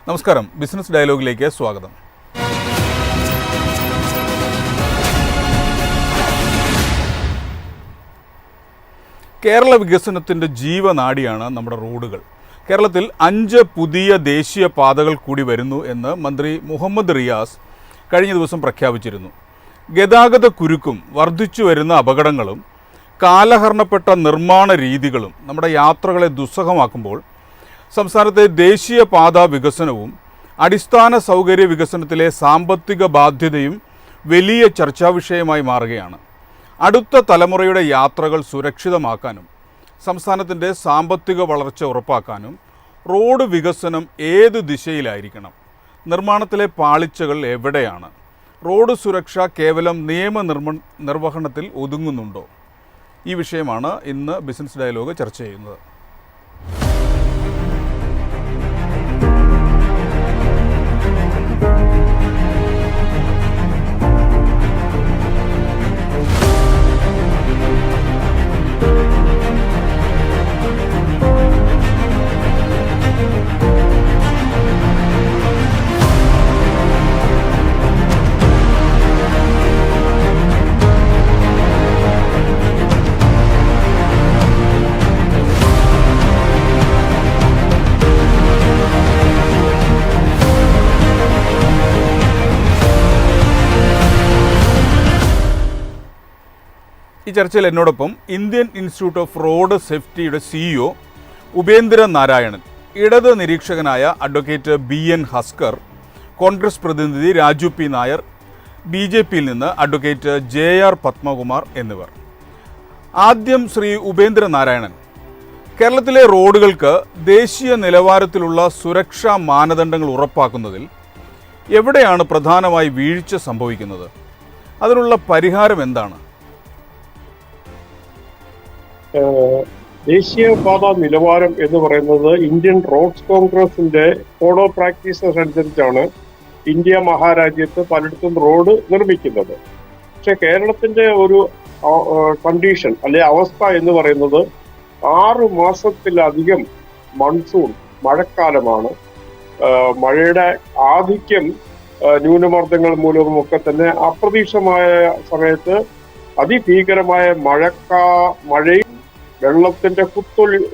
നമസ്കാരം, ബിസിനസ് ഡയലോഗിലേക്ക് സ്വാഗതം. കേരള വികസനത്തിൻ്റെ ജീവനാഡിയാണ് നമ്മുടെ റോഡുകൾ. കേരളത്തിൽ 5 പുതിയ ദേശീയ പാതകൾ കൂടി വരുന്നു എന്ന് മന്ത്രി മുഹമ്മദ് റിയാസ് കഴിഞ്ഞ ദിവസം പ്രഖ്യാപിച്ചിരുന്നു. ഗതാഗത കുരുക്കും വർദ്ധിച്ചു വരുന്ന അപകടങ്ങളും കാലഹരണപ്പെട്ട നിർമ്മാണ രീതികളും നമ്മുടെ യാത്രകളെ ദുസ്സഹമാക്കുമ്പോൾ സംസ്ഥാനത്തെ ദേശീയപാത വികസനവും അടിസ്ഥാന സൗകര്യ വികസനത്തിലെ സാമ്പത്തിക ബാധ്യതയും വലിയ ചർച്ചാവിഷയമായി മാറുകയാണ്. അടുത്ത തലമുറയുടെ യാത്രകൾ സുരക്ഷിതമാക്കാനും സംസ്ഥാനത്തിൻ്റെ സാമ്പത്തിക വളർച്ച ഉറപ്പാക്കാനും റോഡ് വികസനം ഏത് ദിശയിലായിരിക്കണം? നിർമ്മാണത്തിലെ പാളിച്ചകൾ എവിടെയാണ്? റോഡ് സുരക്ഷ കേവലം നിർവഹണത്തിൽ ഒതുങ്ങുന്നുണ്ടോ? ഈ വിഷയമാണ് ഇന്ന് ബിസിനസ് ഡയലോഗ് ചർച്ച ചെയ്യുന്നത്. ഈ ചർച്ചയിൽ എന്നോടൊപ്പം ഇന്ത്യൻ ഇൻസ്റ്റിറ്റ്യൂട്ട് ഓഫ് റോഡ് സേഫ്റ്റിയുടെ CEO ഉപേന്ദ്ര നാരായണൻ, ഇടത് നിരീക്ഷകനായ അഡ്വക്കേറ്റ് BN ഹസ്കർ, കോൺഗ്രസ് പ്രതിനിധി രാജു P നായർ, BJPയിൽ നിന്ന് അഡ്വക്കേറ്റ് JR പത്മകുമാർ എന്നിവർ. ആദ്യം ശ്രീ ഉപേന്ദ്ര നാരായണൻ, കേരളത്തിലെ റോഡുകൾക്ക് ദേശീയ നിലവാരത്തിലുള്ള സുരക്ഷാ മാനദണ്ഡങ്ങൾ ഉറപ്പാക്കുന്നതിൽ എവിടെയാണ് പ്രധാനമായി വീഴ്ച സംഭവിക്കുന്നത്? അതിനുള്ള പരിഹാരം എന്താണ്? ദേശീയപാത നിലവാരം എന്ന് പറയുന്നത് ഇന്ത്യൻ റോഡ്സ് കോൺഗ്രസിന്റെ കോഡ് ഓഫ് പ്രാക്ടീസസ് അനുസരിച്ചാണ് ഇന്ത്യ മഹാരാജ്യത്ത് പലയിടത്തും റോഡ് നിർമ്മിക്കുന്നത്. പക്ഷെ കേരളത്തിന്റെ ഒരു കണ്ടീഷൻ അല്ലെ അവസ്ഥ എന്ന് പറയുന്നത് 6 മാസത്തിലധികം മൺസൂൺ മഴക്കാലമാണ്. മഴയുടെ ആധിക്യം ന്യൂനമർദ്ദങ്ങൾ മൂലവും ഒക്കെ തന്നെ അപ്രതീക്ഷിതമായ സമയത്ത് അതിഭീകരമായ മഴയും വെള്ളത്തിന്റെ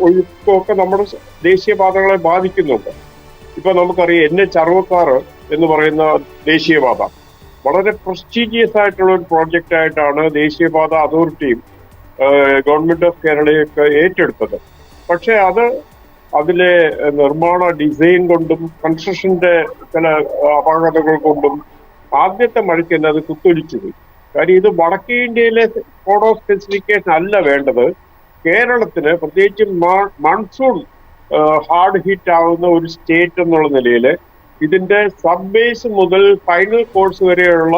ഒഴുക്കൊക്കെ നമ്മുടെ ദേശീയപാതകളെ ബാധിക്കുന്നുണ്ട്. ഇപ്പൊ നമുക്കറിയാം NH66 എന്ന് പറയുന്ന ദേശീയപാത വളരെ പ്രസ്റ്റീജിയസ് ആയിട്ടുള്ള ഒരു പ്രോജക്റ്റ് ആയിട്ടാണ് ദേശീയപാത അതോറിറ്റിയും ഗവൺമെന്റ് ഓഫ് കേരളയൊക്കെ ഏറ്റെടുത്തത്. പക്ഷെ അതിലെ നിർമ്മാണ ഡിസൈൻ കൊണ്ടും കൺസ്ട്രക്ഷന്റെ ചില അപാകതകൾ കൊണ്ടും ആദ്യത്തെ മഴയ്ക്ക് തന്നെ അത് കുത്തൊലിച്ചു പോയി. കാര്യം ഇത് വടക്കേ ഇന്ത്യയിലെ കോഡ് ഓഫ് സ്പെസിഫിക്കേഷൻ അല്ല വേണ്ടത്. കേരളത്തിന് പ്രത്യേകിച്ച് മൺസൂൺ ഹാർഡ് ഹിറ്റ് ആവുന്ന ഒരു സ്റ്റേറ്റ് എന്നുള്ള നിലയിൽ ഇതിന്റെ സബ് ബേസ് മുതൽ ഫൈനൽ കോഴ്സ് വരെയുള്ള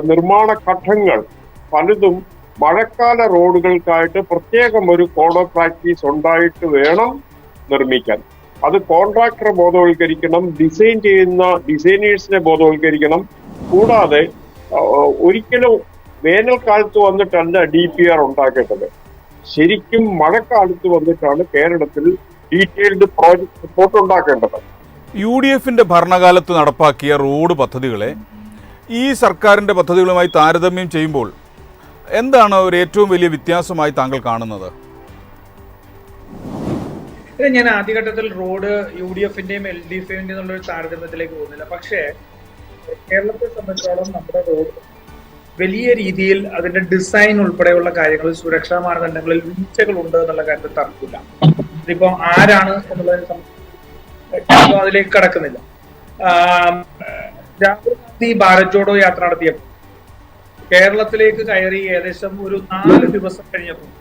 നിർമ്മാണ ഘട്ടങ്ങൾ പലതും മഴക്കാല റോഡുകൾക്കായിട്ട് പ്രത്യേകം ഒരു കോഡ് ഓഫ് പ്രാക്ടീസ് ഉണ്ടായിട്ട് വേണം നിർമ്മിക്കാൻ. അത് കോൺട്രാക്ടറെ ബോധവൽക്കരിക്കണം, ഡിസൈൻ ചെയ്യുന്ന ഡിസൈനേഴ്സിനെ ബോധവൽക്കരിക്കണം. കൂടാതെ ഒരിക്കലും വേനൽക്കാലത്ത് വന്നിട്ടല്ല DPR ഉണ്ടാക്കേണ്ടത്. ശരിക്കും മഴക്കാലത്ത് വന്നിട്ടാണ് കേരളത്തിൽ ഡീറ്റെയിൽഡ് പ്രോജക്ട് റിപ്പോർട്ട് ഉണ്ടാക്കേണ്ടത്. UDFന്റെ ഭരണകാലത്ത് നടപ്പാക്കിയ റോഡ് പദ്ധതികളെ ഈ സർക്കാരിന്റെ പദ്ധതികളുമായി താരതമ്യം ചെയ്യുമ്പോൾ എന്താണ് ഒരു ഏറ്റവും വലിയ വ്യത്യാസമായി താങ്കൾ കാണുന്നത്? ഞാൻ ആദ്യഘട്ടത്തിൽ റോഡ് UDFന്റെയും LDFന്റെയും എന്നുള്ള ഒരു താരതമ്യത്തിലേക്ക് പോകുന്നില്ല. പക്ഷേ കേരളത്തെ സംബന്ധിച്ചോളം നമ്മുടെ റോഡ് വലിയ രീതിയിൽ അതിന്റെ ഡിസൈൻ ഉൾപ്പെടെയുള്ള കാര്യങ്ങളിൽ സുരക്ഷാ മാനദണ്ഡങ്ങളിൽ വീഴ്ചകൾ ഉണ്ട് എന്നുള്ള കാര്യത്തിൽ തർക്കമില്ല. ഇതിപ്പോ ആരാണ് എന്നുള്ളതിനെ സംബന്ധിച്ച് അതിലേക്ക് കടക്കുന്നില്ല. രാഹുൽ ഗാന്ധി ഭാരത് ജോഡോ യാത്ര നടത്തിയപ്പോൾ കേരളത്തിലേക്ക് കയറി ഏകദേശം ഒരു 4 ദിവസം കഴിഞ്ഞപ്പോൾ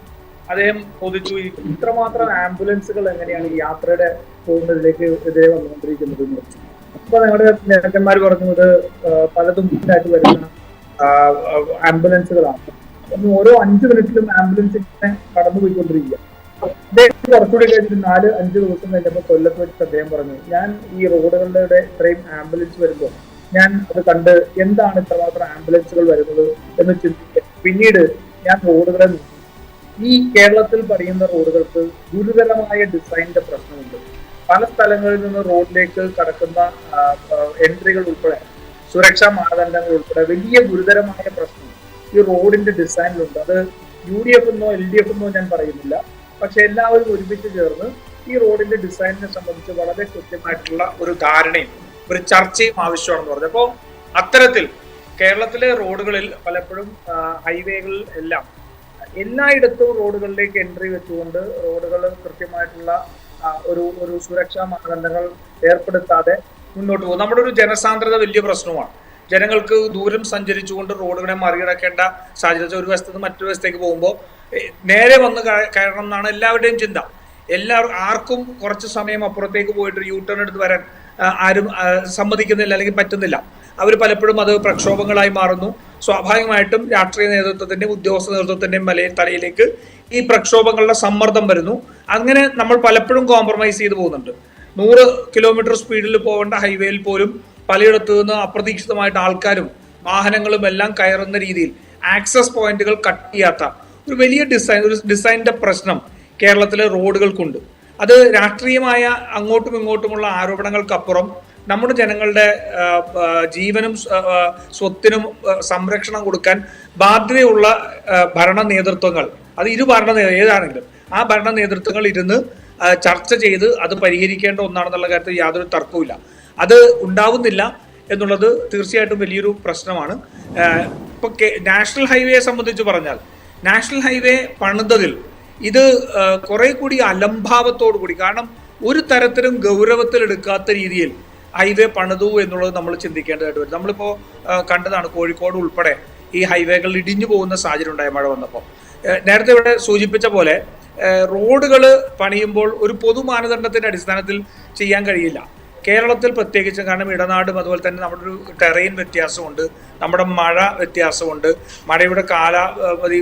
അദ്ദേഹം ചോദിച്ചു, ഇത്രമാത്രം ആംബുലൻസുകൾ എങ്ങനെയാണ് ഈ യാത്രയുടെ പോകുന്നതിലേക്ക് എതിരെ വന്നുകൊണ്ടിരിക്കുന്നത് എന്ന് വെച്ചു. അപ്പൊ ഞങ്ങളുടെ നേതാക്കന്മാർ പറഞ്ഞത് പലതും ആയിട്ട് വരുന്ന ആംബുലൻസുകളാണ്. ഓരോ 5 മിനിറ്റിലും ആംബുലൻസ് ഇങ്ങനെ കടന്നുപോയിക്കൊണ്ടിരിക്കുക. അദ്ദേഹം കുറച്ചുകൂടി കഴിഞ്ഞിട്ട് 4-5 ദിവസം കഴിഞ്ഞപ്പോൾ കൊല്ലത്ത് വെച്ചിട്ട് അദ്ദേഹം പറഞ്ഞു, ഞാൻ ഈ റോഡുകളുടെ ഇത്രയും ആംബുലൻസ് വരുമ്പോൾ ഞാൻ അത് കണ്ട് എന്താണ് ഇത്രമാത്രം ആംബുലൻസുകൾ വരുന്നത് എന്ന് ചിന്തിക്കുക. പിന്നീട് ഞാൻ റോഡുകളെ ഈ കേരളത്തിൽ പണിയുന്ന റോഡുകൾക്ക് ഗുരുതരമായ ഡിസൈനിന്റെ പ്രശ്നമുണ്ട്. പല സ്ഥലങ്ങളിൽ നിന്ന് റോഡിലേക്ക് കടക്കുന്ന എൻട്രികൾ ഉൾപ്പെടെ സുരക്ഷാ മാനദണ്ഡങ്ങൾ ഉൾപ്പെടെ വലിയ ഗുരുതരമായ പ്രശ്നം ഈ റോഡിന്റെ ഡിസൈനിലുണ്ട്. അത് UDF എന്നോ LDF എന്നോ ഞാൻ പറയുന്നില്ല. പക്ഷെ എല്ലാവരും ഒരുമിച്ച് ചേർന്ന് ഈ റോഡിന്റെ ഡിസൈനിനെ സംബന്ധിച്ച് വളരെ കൃത്യമായിട്ടുള്ള ഒരു ധാരണയും ഒരു ചർച്ചയും ആവശ്യമാണെന്ന് പറഞ്ഞു. അപ്പോൾ അത്തരത്തിൽ കേരളത്തിലെ റോഡുകളിൽ പലപ്പോഴും ഹൈവേകളിൽ എല്ലാം എല്ലായിടത്തും റോഡുകളിലേക്ക് എൻട്രി വെച്ചുകൊണ്ട് റോഡുകൾ കൃത്യമായിട്ടുള്ള ഒരു സുരക്ഷാ മാനദണ്ഡങ്ങൾ ഏർപ്പെടുത്താതെ മുന്നോട്ട് പോകും. നമ്മുടെ ഒരു ജനസാന്ദ്രത വലിയ പ്രശ്നമാണ്. ജനങ്ങൾക്ക് ദൂരം സഞ്ചരിച്ചുകൊണ്ട് റോഡുകളെ മറികടക്കേണ്ട സാഹചര്യം, ഒരു വശത്ത് നിന്ന് മറ്റൊരു വശത്തേക്ക് പോകുമ്പോൾ നേരെ വന്ന് കയറണം എന്നാണ് എല്ലാവരുടെയും ചിന്ത. ആർക്കും കുറച്ച് സമയം അപ്പുറത്തേക്ക് പോയിട്ട് യൂട്ടേൺ എടുത്ത് വരാൻ ആരും സമ്മതിക്കുന്നില്ല, അല്ലെങ്കിൽ പറ്റുന്നില്ല. അവർ പലപ്പോഴും അത് പ്രക്ഷോഭങ്ങളായി മാറുന്നു. സ്വാഭാവികമായിട്ടും രാഷ്ട്രീയ നേതൃത്വത്തിന്റെയും ഉദ്യോഗസ്ഥ നേതൃത്വത്തിന്റെയും തലയിലേക്ക് ഈ പ്രക്ഷോഭങ്ങളുടെ സമ്മർദ്ദം വരുന്നു. അങ്ങനെ നമ്മൾ പലപ്പോഴും കോംപ്രമൈസ് ചെയ്ത് പോകുന്നുണ്ട്. 100 കിലോമീറ്റർ സ്പീഡിൽ പോകേണ്ട ഹൈവേയിൽ പോലും പലയിടത്തു നിന്ന് അപ്രതീക്ഷിതമായിട്ട് ആൾക്കാരും വാഹനങ്ങളും എല്ലാം കയറുന്ന രീതിയിൽ ആക്സസ് പോയിന്റുകൾ കട്ട് ചെയ്യാത്ത ഒരു വലിയ ഡിസൈനിന്റെ പ്രശ്നം കേരളത്തിലെ റോഡുകൾക്കുണ്ട്. അത് രാഷ്ട്രീയമായ അങ്ങോട്ടും ഇങ്ങോട്ടുമുള്ള ആരോപണങ്ങൾക്കപ്പുറം നമ്മുടെ ജനങ്ങളുടെ ജീവനും സ്വത്തിനും സംരക്ഷണം കൊടുക്കാൻ ബാധ്യതയുള്ള ഭരണ നേതൃത്വങ്ങൾ, അത് ഏതാണെങ്കിലും ആ ഭരണ നേതൃത്വങ്ങൾ ഇരുന്ന് ചർച്ച ചെയ്ത് അത് പരിഹരിക്കേണ്ട ഒന്നാണെന്നുള്ള കാര്യത്തിൽ യാതൊരു തർക്കവുമില്ല. അത് ഉണ്ടാവുന്നില്ല എന്നുള്ളത് തീർച്ചയായിട്ടും വലിയൊരു പ്രശ്നമാണ്. ഇപ്പൊ നാഷണൽ ഹൈവേയെ സംബന്ധിച്ച് പറഞ്ഞാൽ, നാഷണൽ ഹൈവേ പണിതതിൽ ഇത് കുറെ കൂടി അലംഭാവത്തോടു കൂടി, കാരണം ഒരു തരത്തിലും ഗൗരവത്തിലെടുക്കാത്ത രീതിയിൽ ഹൈവേ പണിതു എന്നുള്ളത് നമ്മൾ ചിന്തിക്കേണ്ടതായിട്ട് വരും. നമ്മളിപ്പോ കണ്ടതാണ് കോഴിക്കോട് ഉൾപ്പെടെ ഈ ഹൈവേകൾ ഇടിഞ്ഞു പോകുന്ന സാഹചര്യം ഉണ്ടായ മഴ വന്നപ്പോൾ. നേരത്തെ ഇവിടെ സൂചിപ്പിച്ച പോലെ റോഡുകൾ പണിയുമ്പോൾ ഒരു പൊതു മാനദണ്ഡത്തിന്റെ അടിസ്ഥാനത്തിൽ ചെയ്യാൻ കഴിയില്ല. കേരളത്തിൽ പ്രത്യേകിച്ചും, കാരണം ഇടനാടും അതുപോലെ തന്നെ നമ്മുടെ ഒരു ടെറൈൻ വ്യത്യാസമുണ്ട്, നമ്മുടെ മഴ വ്യത്യാസമുണ്ട്, മഴയുടെ കാലാവധി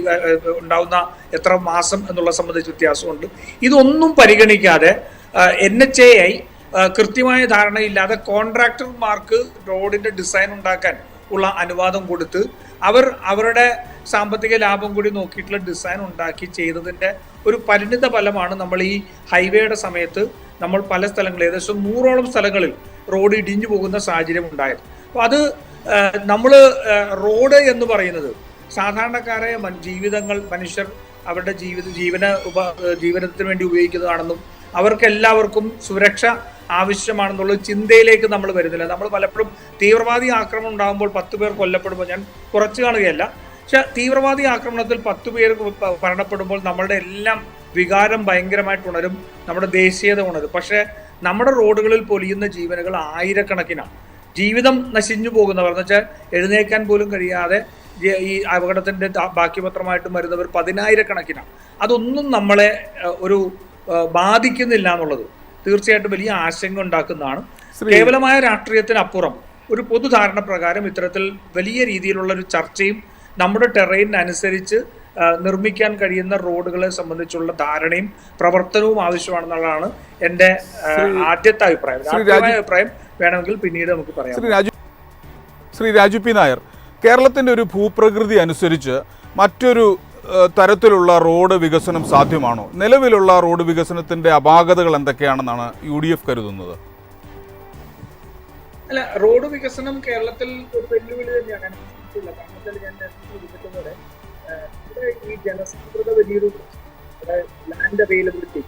ഉണ്ടാവുന്ന എത്ര മാസം എന്നുള്ള സംബന്ധിച്ച് വ്യത്യാസമുണ്ട്. ഇതൊന്നും പരിഗണിക്കാതെ NHAI കൃത്യമായ ധാരണയില്ലാതെ കോൺട്രാക്ടർമാർക്ക് റോഡിന്റെ ഡിസൈൻ ഉണ്ടാക്കാൻ ഉള്ള അനുവാദം കൊടുത്ത് അവരുടെ സാമ്പത്തിക ലാഭം കൂടി നോക്കിയിട്ടുള്ള ഡിസൈൻ ഉണ്ടാക്കി ചെയ്തതിന്റെ ഒരു പരിണിത ഫലമാണ് നമ്മൾ ഈ ഹൈവേയുടെ സമയത്ത് നമ്മൾ പല സ്ഥലങ്ങളിൽ, ഏകദേശം 100ഓളം സ്ഥലങ്ങളിൽ റോഡ് ഇടിഞ്ഞു പോകുന്ന സാഹചര്യം ഉണ്ടായത്. അപ്പോൾ അത് നമ്മൾ റോഡ് എന്ന് പറയുന്നത് സാധാരണക്കാരെ മനുഷ്യർ അവരുടെ ജീവിതത്തിന് വേണ്ടി ഉപയോഗിക്കുന്നതാണെന്നും അവർക്ക് എല്ലാവർക്കും സുരക്ഷ ആവശ്യമാണെന്നുള്ള ചിന്തയിലേക്ക് നമ്മൾ വരുന്നില്ല. നമ്മൾ പലപ്പോഴും തീവ്രവാദി ആക്രമണം ഉണ്ടാകുമ്പോൾ 10 പേർ കൊല്ലപ്പെടുമ്പോൾ, ഞാൻ കുറച്ച് കാണുകയല്ല, പക്ഷെ തീവ്രവാദി ആക്രമണത്തിൽ 10 പേർ മരണപ്പെടുമ്പോൾ നമ്മളുടെ എല്ലാം വികാരം ഭയങ്കരമായിട്ട് ഉണരും, നമ്മുടെ ദേശീയത ഉണരും. പക്ഷെ നമ്മുടെ റോഡുകളിൽ പൊലിയുന്ന ജീവനുകൾ ആയിരക്കണക്കിനാണ്. ജീവിതം നശിഞ്ഞു പോകുന്നവർ എന്ന് വെച്ചാൽ എഴുന്നേക്കാൻ പോലും കഴിയാതെ ഈ അപകടത്തിന്റെ ബാക്കി പത്രമായിട്ട് വരുന്നവർ 10,000-കണക്കിനാണ്. അതൊന്നും നമ്മളെ ഒരു ബാധിക്കുന്നില്ല എന്നുള്ളത് തീർച്ചയായിട്ടും വലിയ ആശങ്ക ഉണ്ടാക്കുന്നതാണ്. കേവലമായ രാഷ്ട്രീയത്തിനപ്പുറം ഒരു പൊതുധാരണ പ്രകാരം ഇത്തരത്തിൽ വലിയ രീതിയിലുള്ള ഒരു ചർച്ചയും നമ്മുടെ ടെറൈനനുസരിച്ച് നിർമ്മിക്കാൻ കഴിയുന്ന റോഡുകളെ സംബന്ധിച്ചുള്ള ധാരണയും പ്രവർത്തനവും ആവശ്യമാണെന്നുള്ളതാണ് എൻ്റെ ആദ്യത്തെ അഭിപ്രായം. രാഷ്ട്രീയമായ അഭിപ്രായം വേണമെങ്കിൽ പിന്നീട് നമുക്ക് പറയാം. ശ്രീ രാജു പി നായർ, കേരളത്തിൻ്റെ ഒരു ഭൂപ്രകൃതി അനുസരിച്ച് മറ്റൊരു തരത്തിലുള്ള റോഡ് വികസനം സാധ്യമാണോ? നിലവിലുള്ള റോഡ് വികസനത്തിന്റെ അപാകതകൾ എന്തൊക്കെയാണെന്നാണ് UDF കരുതുന്നത്? അല്ല, റോഡ് വികസനം കേരളത്തിൽ ഒരു വെല്ലുവിളി തന്നെയാണ്. കാരണം ഞാൻ സൂചിപ്പിച്ചതുപോലെ ഈ ജനസാന്ദ്രത വലിയൊരു ലാൻഡ് അവൈലബിലിറ്റി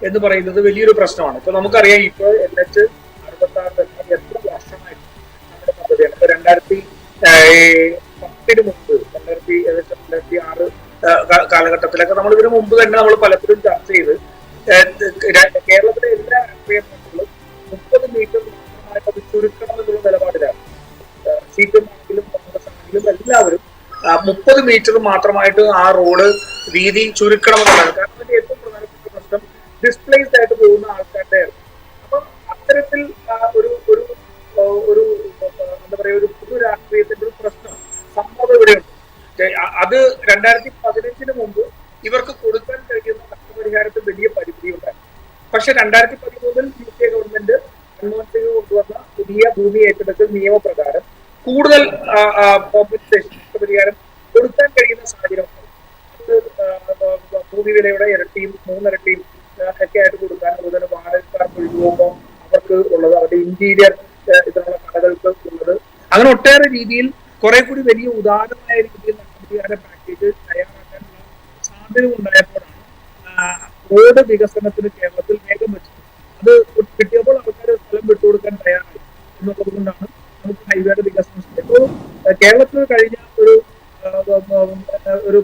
എന്ന് പറയുന്നത് വലിയൊരു പ്രശ്നമാണ്. ഇപ്പൊ നമുക്കറിയാം, ഇപ്പൊ NH66 എത്ര വർഷമായിട്ട് നമ്മുടെ പദ്ധതിയാണ്. ഇപ്പൊ 2010 മുമ്പ് 2006 കാലഘട്ടത്തിലൊക്കെ നമ്മൾ ഇതിനു മുമ്പ് തന്നെ നമ്മൾ പലപ്പോഴും ചർച്ച ചെയ്ത് കേരളത്തിലെ എല്ലാ രാഷ്ട്രീയ പാർട്ടികളും 30 മീറ്റർ മാത്രമായിട്ട് അത് ചുരുക്കണം എന്നുള്ള നിലപാടിലാണ്. CPM ആണെങ്കിലും കോൺഗ്രസ് ആണെങ്കിലും എല്ലാവരും 30 മീറ്റർ മാത്രമായിട്ട് ആ റോഡ് വീതി ചുരുക്കണം എന്നുള്ളതാണ്. കാരണം അതിന്റെ ഏറ്റവും പ്രധാനപ്പെട്ട പ്രശ്നം ഡിസ്പ്ലേസ്ഡ് ആയിട്ട് പോകുന്ന ആൾക്കാരുടെ. അപ്പം അത്തരത്തിൽ ഒരു എന്താ പറയുക, ഒരു പൊതു രാഷ്ട്രീയത്തിന്റെ ഒരു പ്രശ്നം സംഭവം ഇവിടെയുണ്ട്. അത് 2015 മുമ്പ് ഇവർക്ക് കൊടുക്കാൻ കഴിയുന്ന നഷ്ടപരിഹാരത്തിൽ വലിയ പരിധി ഉണ്ടായിരുന്നു. പക്ഷെ 2013 UK ഗവൺമെന്റ് മൻമോഹൻ സിംഗ് കൊണ്ടുവന്ന പുതിയ ഭൂമി ഏറ്റെടുക്കൽ നിയമപ്രകാരം കൂടുതൽ കോമ്പൻസേഷൻ നഷ്ടപരിഹാരം കൊടുക്കാൻ കഴിയുന്ന സാഹചര്യം ഭൂമി വിലയുടെ ഇരട്ടിയും 3 ഇരട്ടിയും ഒക്കെ ആയിട്ട് കൊടുക്കാൻ, അതുപോലെ വാടകക്കാർക്ക് ഒഴിഞ്ഞു പോകുമ്പോൾ ഇന്റീരിയർ ഇതിനുള്ള കടകൾക്ക് ഉള്ളത്. അങ്ങനെ ഒട്ടേറെ രീതിയിൽ കുറെ കൂടി വലിയ ഉദാരമായ രീതിയിൽ നഗരാധികാര പാക്കേജ് തയ്യാറാക്കാനുള്ള സാധ്യത ഉണ്ടായപ്പോഴാണ് റോഡ് വികസനത്തിന് കേരളത്തിൽ വേഗം വെച്ചത്. അത് കിട്ടിയപ്പോൾ ആൾക്കാർ സ്ഥലം വിട്ടുകൊടുക്കാൻ തയ്യാറായി എന്നുള്ളത് കൊണ്ടാണ് നമുക്ക് ഹൈവേയുടെ വികസനം. ഇപ്പോൾ കേരളത്തിൽ കഴിഞ്ഞ ഒരു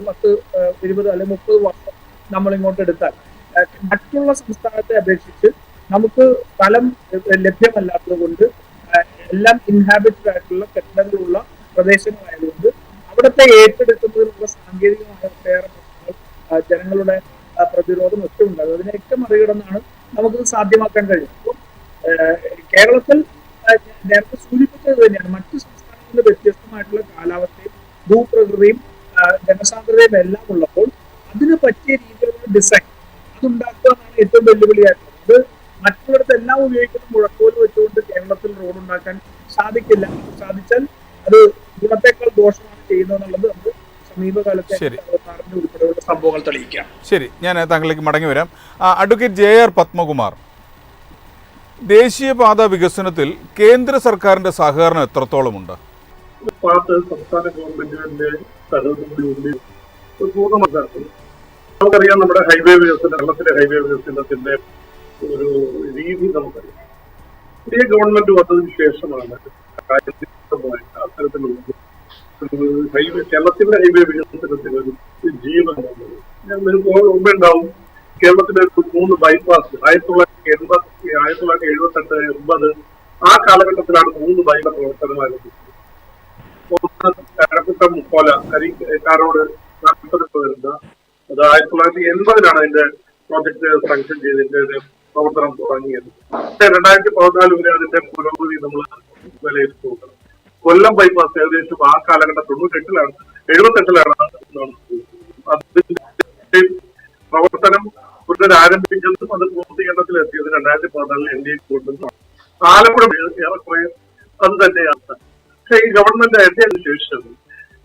10-20 അല്ലെങ്കിൽ 30 വർഷം നമ്മൾ ഇങ്ങോട്ട് എടുത്താൽ മറ്റുള്ള സംസ്ഥാനത്തെ അപേക്ഷിച്ച് നമുക്ക് സ്ഥലം ലഭ്യമല്ലാത്തത് കൊണ്ട് എല്ലാം ഇൻഹാബിറ്റഡ് ആയിട്ടുള്ള കെട്ടിടങ്ങളുള്ള പ്രദേശങ്ങളായതുകൊണ്ട് അവിടുത്തെ ഏറ്റെടുക്കുന്നതിനുള്ള സാങ്കേതികമായ ഒട്ടേറെ പ്രശ്നങ്ങൾ, ജനങ്ങളുടെ പ്രതിരോധം ഒക്കെ ഉണ്ടാകും. അതിനെയൊക്കെ മറികടന്നാണ് നമുക്കിത് സാധ്യമാക്കാൻ കഴിയും. അപ്പോൾ കേരളത്തിൽ നേരത്തെ സൂചിപ്പിച്ചത് തന്നെയാണ്, മറ്റു സംസ്ഥാനങ്ങളിൽ വ്യത്യസ്തമായിട്ടുള്ള കാലാവസ്ഥയും ഭൂപ്രകൃതിയും ജനസാന്ദ്രതയും എല്ലാം ഉള്ളപ്പോൾ അതിന് പറ്റിയ രീതിയിലുള്ള ഡിസൈൻ അതുണ്ടാക്കുക എന്നാണ് ഏറ്റവും വെല്ലുവിളിയായിട്ടുള്ളത്. ഇത് മറ്റുള്ളിടത്ത് എല്ലാം ഉപയോഗിക്കുന്ന മുഴക്കോല് വെച്ചുകൊണ്ട് കേരളത്തിൽ റോഡ് ഉണ്ടാക്കാൻ സാധിക്കില്ല. സാധിച്ചാൽ അത് ഗുണത്തെക്കാൾ ദോഷമാണ് ചെയ്യുന്നതെന്നുള്ളത് നമുക്ക് സമീപകാലത്തെ ഉൾപ്പെടെയുള്ള സംഭവങ്ങൾ തെളിയിക്കാം. ശരി, ഞാൻ താങ്കളിലേക്ക് മടങ്ങി വരാം. അഡ്വക്കേറ്റ് JR പത്മകുമാർ, ദേശീയപാത വികസനത്തിൽ കേന്ദ്ര സർക്കാരിന്റെ സഹകരണം എത്രത്തോളമുണ്ട്? സംസ്ഥാന ഗവൺമെന്റിന്റെ സഹകരണത്തിലൂടെ പൂർണ്ണമാക്കും. നമുക്കറിയാം, നമ്മുടെ ഹൈവേ വികസനം, കേരളത്തിലെ ഹൈവേ വികസനത്തിന്റെ ഒരു രീതി നമുക്കറിയാം. പുതിയ ഗവൺമെന്റ് വന്നതിന് ശേഷമാണ് അത്തരത്തിലുള്ള ഹൈവേ, കേരളത്തിന്റെ ഹൈവേ വികസനത്തിന് ഒരു ജീവൻ വന്നത്. നിങ്ങൾക്ക് ഓർമ്മയുണ്ടാവും, കേരളത്തിലെ 3 ബൈപ്പാസ് 1978-80 ആ കാലഘട്ടത്തിലാണ് 3 ബൈപ്പാസ് പ്രവർത്തനം ആരംഭിച്ചത്. കഴക്കൂട്ടം മുക്കോല കാരോട് വരുന്ന അത് 1980 അതിന്റെ പ്രോജക്ട് സാങ്ഷൻ ചെയ്തതിന്റെ പ്രവർത്തനം തുടങ്ങിയത്. 2014 വരെ അതിന്റെ പുരോഗതി നമ്മൾ വിലയിരുത്തി നോക്കണം. കൊല്ലം ബൈപ്പാസ് ഏകദേശം ആ കാലഘട്ടം 98-ലാണ് 78-ലാണ് അതിന്റെ പ്രവർത്തനം പുനരാരംഭിച്ചതും അത് പൂർത്തീകരണത്തിലെത്തിയത് 2014 NDA ഗവൺമെന്റാണ്. ആലപ്പുഴ ഏറെക്കുറെ അത് തന്നെയാണ്. പക്ഷേ ഈ ഗവൺമെന്റ് എത്തിയതിനു ശേഷം